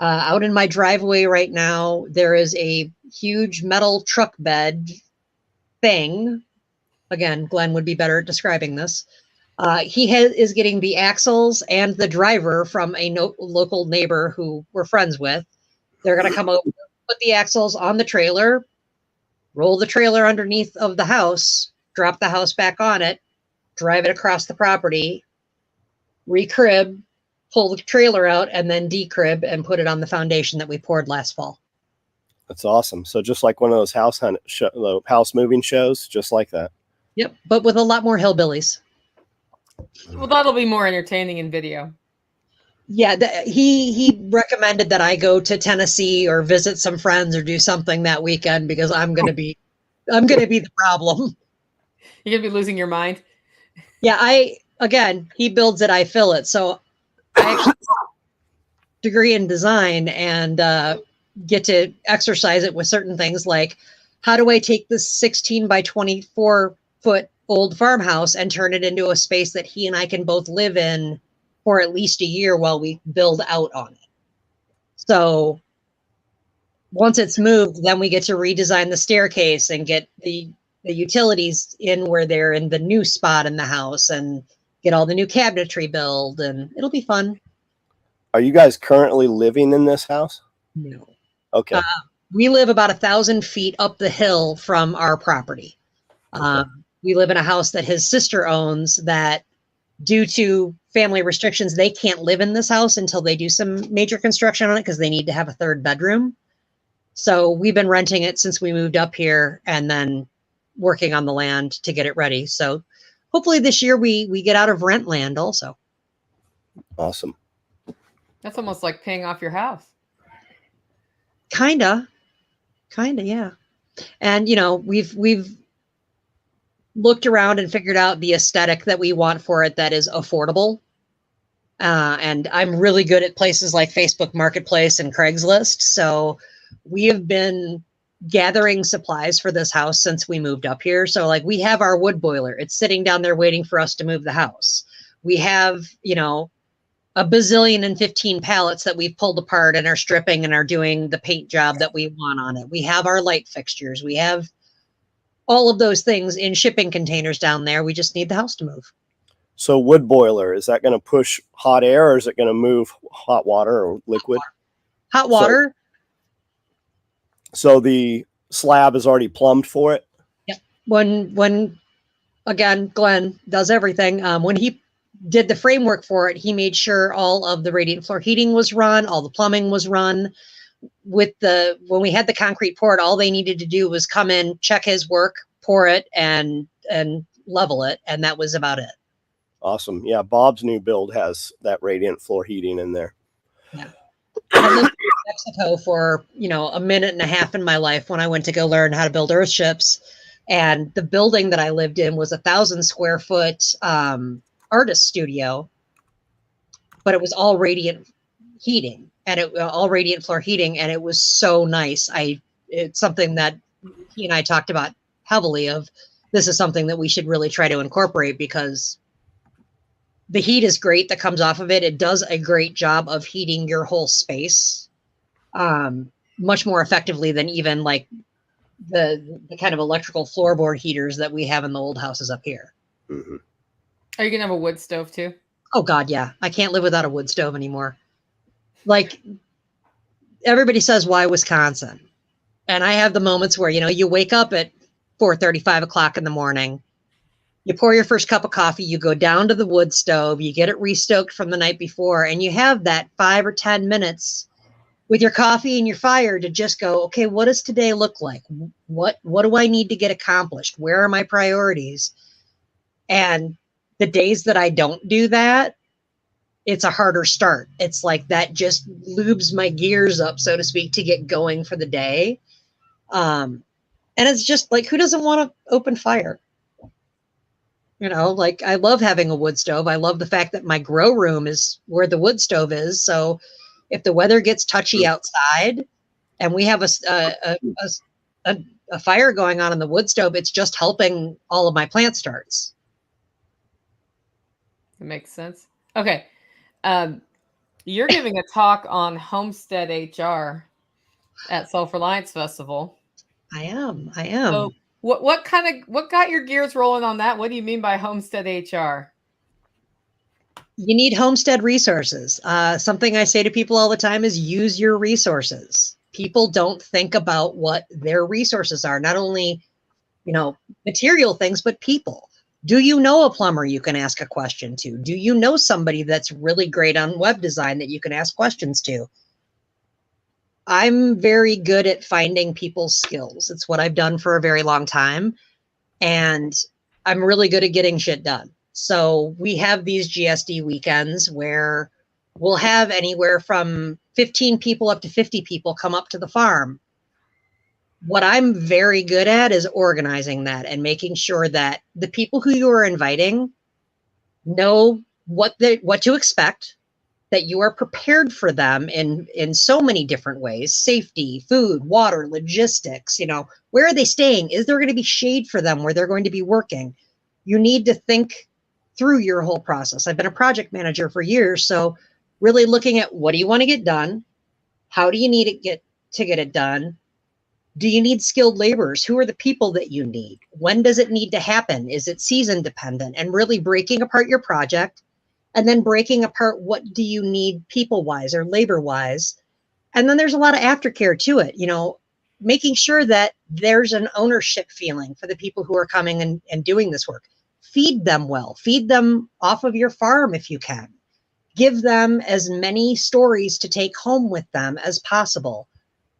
Out in my driveway right now, there is a huge metal truck bed thing. Again, Glenn would be better at describing this. He is getting the axles and the driver from a local neighbor who we're friends with. They're going to come over, put the axles on the trailer, roll the trailer underneath of the house, drop the house back on it, drive it across the property, recrib, pull the trailer out, and then decrib and put it on the foundation that we poured last fall. That's awesome. So just like one of those house moving shows, just like that. Yep, but with a lot more hillbillies. Well, that'll be more entertaining in video. Yeah, he recommended that I go to Tennessee or visit some friends or do something that weekend because I'm gonna be the problem. You're gonna be losing your mind. Yeah, he builds it, I fill it. So I actually have a degree in design and get to exercise it with certain things like how do I take this 16 by 24 foot old farmhouse and turn it into a space that he and I can both live in for at least a year while we build out on it. So once it's moved, then we get to redesign the staircase and get the utilities in where they're in the new spot in the house and get all the new cabinetry build, and it'll be fun. Are you guys currently living in this house? No. Okay. We live about 1,000 feet up the hill from our property. Okay. We live in a house that his sister owns that due to family restrictions, they can't live in this house until they do some major construction on it because they need to have a 3rd bedroom. So we've been renting it since we moved up here and then working on the land to get it ready. So hopefully this year we get out of rent land also. Awesome. That's almost like paying off your house. Kinda, yeah. And, you know, we've looked around and figured out the aesthetic that we want for it that is affordable. And I'm really good at places like Facebook Marketplace and Craigslist. So we have been gathering supplies for this house since we moved up here. So like we have our wood boiler. It's sitting down there waiting for us to move the house. We have, you know, a bazillion and 15 pallets that we've pulled apart and are stripping and are doing the paint job that we want on it. We have our light fixtures. We have all of those things in shipping containers down there. We just need the house to move. So wood boiler, is that going to push hot air or is it going to move hot water or liquid? Hot water. So the slab is already plumbed for it? Yep. When again, Glenn does everything. When he did the framework for it, he made sure all of the radiant floor heating was run, all the plumbing was run. When we had the concrete poured, all they needed to do was come in, check his work, pour it, and level it, and that was about it. Awesome. Yeah, Bob's new build has that radiant floor heating in there. Yeah. I lived in Mexico for, you know, a minute and a half in my life when I went to go learn how to build earthships. And the building that I lived in was 1,000 square foot artist studio, but it was all radiant heating and all radiant floor heating. And it was so nice. It's something that he and I talked about heavily of, this is something that we should really try to incorporate because the heat is great that comes off of it. It does a great job of heating your whole space much more effectively than even like the kind of electrical floorboard heaters that we have in the old houses up here. Mm-hmm. Are you going to have a wood stove too? Oh God, yeah. I can't live without a wood stove anymore. Like everybody says, why Wisconsin? And I have the moments where, you know, you wake up at 4:30, 5 o'clock in the morning, you pour your first cup of coffee, you go down to the wood stove, you get it restoked from the night before, and you have that 5 or 10 minutes with your coffee and your fire to just go, okay, what does today look like? What do I need to get accomplished? Where are my priorities? And the days that I don't do that, it's a harder start. It's like that just lubes my gears up, so to speak, to get going for the day. And it's just like, who doesn't want to open fire? You know, like I love having a wood stove. I love the fact that my grow room is where the wood stove is. So if the weather gets touchy outside and we have a fire going on in the wood stove, it's just helping all of my plant starts. That makes sense. Okay. You're giving a talk on Homestead HR at Self-Reliance Festival. I am. So what got your gears rolling on that? What do you mean by Homestead HR? You need homestead resources. Something I say to people all the time is use your resources. People don't think about what their resources are, not only, you know, material things, but people. Do you know a plumber you can ask a question to? Do you know somebody that's really great on web design that you can ask questions to? I'm very good at finding people's skills. It's what I've done for a very long time. And I'm really good at getting shit done. So we have these GSD weekends where we'll have anywhere from 15 people up to 50 people come up to the farm. What I'm very good at is organizing that and making sure that the people who you are inviting know what to expect, that you are prepared for them in so many different ways: safety, food, water, logistics. You know, where are they staying? Is there going to be shade for them where they're going to be working? You need to think through your whole process. I've been a project manager for years, so really looking at what do you want to get done? How do you need to get it done? Do you need skilled laborers? Who are the people that you need? When does it need to happen? Is it season dependent? And really breaking apart your project and then breaking apart what do you need people-wise or labor-wise. And then there's a lot of aftercare to it, you know, making sure that there's an ownership feeling for the people who are coming and doing this work. Feed them well. Feed them off of your farm if you can. Give them as many stories to take home with them as possible.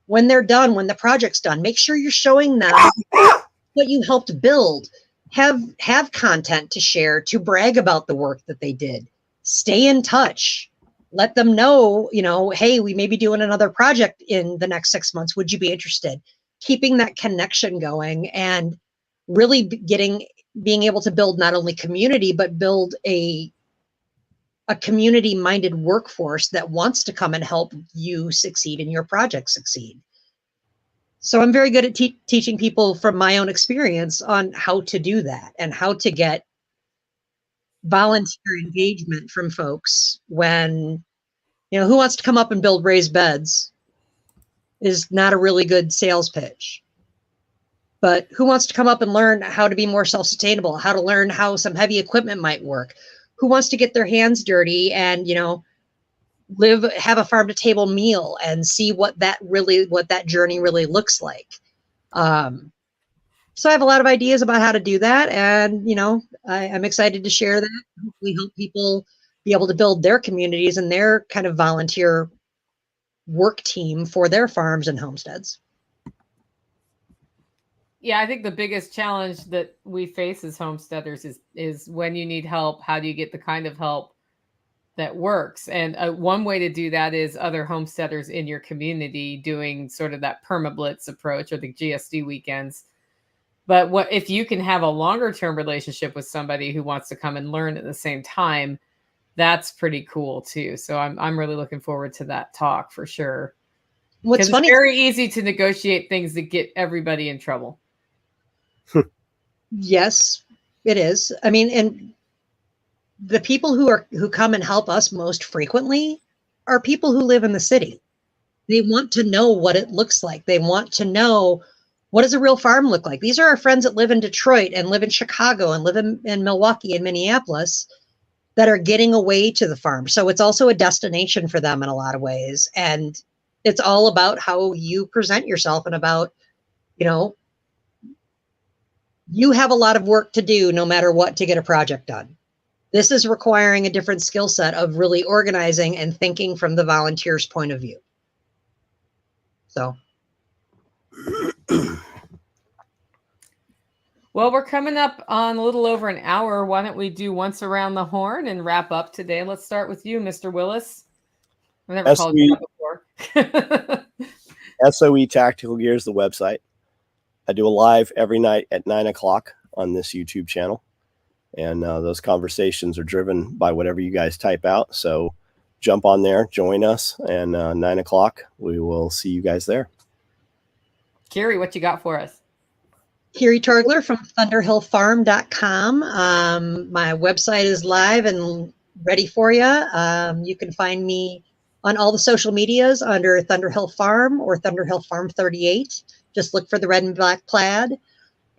When they're done, when the project's done, make sure you're showing them what you helped build. Have content to share, to brag about the work that they did. Stay in touch. Let them know, you know, hey, we may be doing another project in the next 6 months. Would you be interested? keeping that connection going and really being able to build not only community, but build a community-minded workforce that wants to come and help you succeed and your project succeed. So I'm very good at teaching people from my own experience on how to do that and how to get volunteer engagement from folks when, who wants to come up and build raised beds is not a really good sales pitch. But who wants to come up and learn how to be more self-sustainable, how to learn how some heavy equipment might work? Who wants to get their hands dirty and, have a farm to table meal and see what that journey really looks like? So I have a lot of ideas about how to do that. And, I'm excited to share that. Hopefully help people be able to build their communities and their kind of volunteer work team for their farms and homesteads. Yeah, I think the biggest challenge that we face as homesteaders is when you need help, how do you get the kind of help that works? And one way to do that is other homesteaders in your community doing sort of that permablitz approach or the GSD weekends. But what if you can have a longer term relationship with somebody who wants to come and learn at the same time? That's pretty cool too. So I'm really looking forward to that talk for sure. What's funny? It's very easy to negotiate things that get everybody in trouble. Yes, it is. I mean, and the people who come and help us most frequently are people who live in the city. They want to know what it looks like. They want to know, what does a real farm look like? These are our friends that live in Detroit and live in Chicago and live in Milwaukee and Minneapolis that are getting away to the farm. So it's also a destination for them in a lot of ways. And it's all about how you present yourself and about, you have a lot of work to do no matter what to get a project done. This is requiring a different skill set of really organizing and thinking from the volunteer's point of view. So. Well, we're coming up on a little over an hour. Why don't we do once around the horn and wrap up today? Let's start with you, Mr. Willis. I've never called you that before. SOE Tactical Gear is the website. I do a live every night at 9:00 on this YouTube channel. And those conversations are driven by whatever you guys type out. So jump on there, join us, and 9:00, we will see you guys there. Kiri, what you got for us? Kiri Torgler from thunderhillfarm.com. My website is live and ready for you. You can find me on all the social medias under Thunderhill Farm or Thunderhill Farm 38. Just look for the red and black plaid.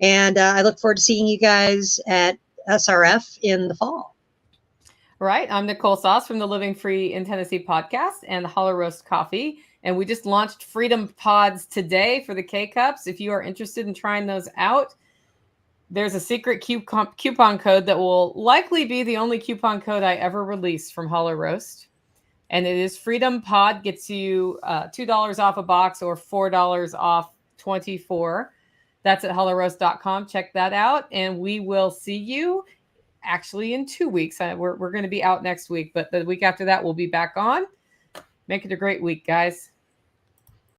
And I look forward to seeing you guys at SRF in the fall. All right. I'm Nicole Sauce from the Living Free in Tennessee podcast and the Hollow Roast Coffee. And we just launched Freedom Pods today for the K-Cups. If you are interested in trying those out, there's a secret coupon code that will likely be the only coupon code I ever release from Hollow Roast. And it is Freedom Pod, gets you $2 off a box or $4 off 24. That's at hollowroast.com. Check that out. And we will see you actually in 2 weeks. We're going to be out next week, but the week after that, we'll be back on. Make it a great week, guys.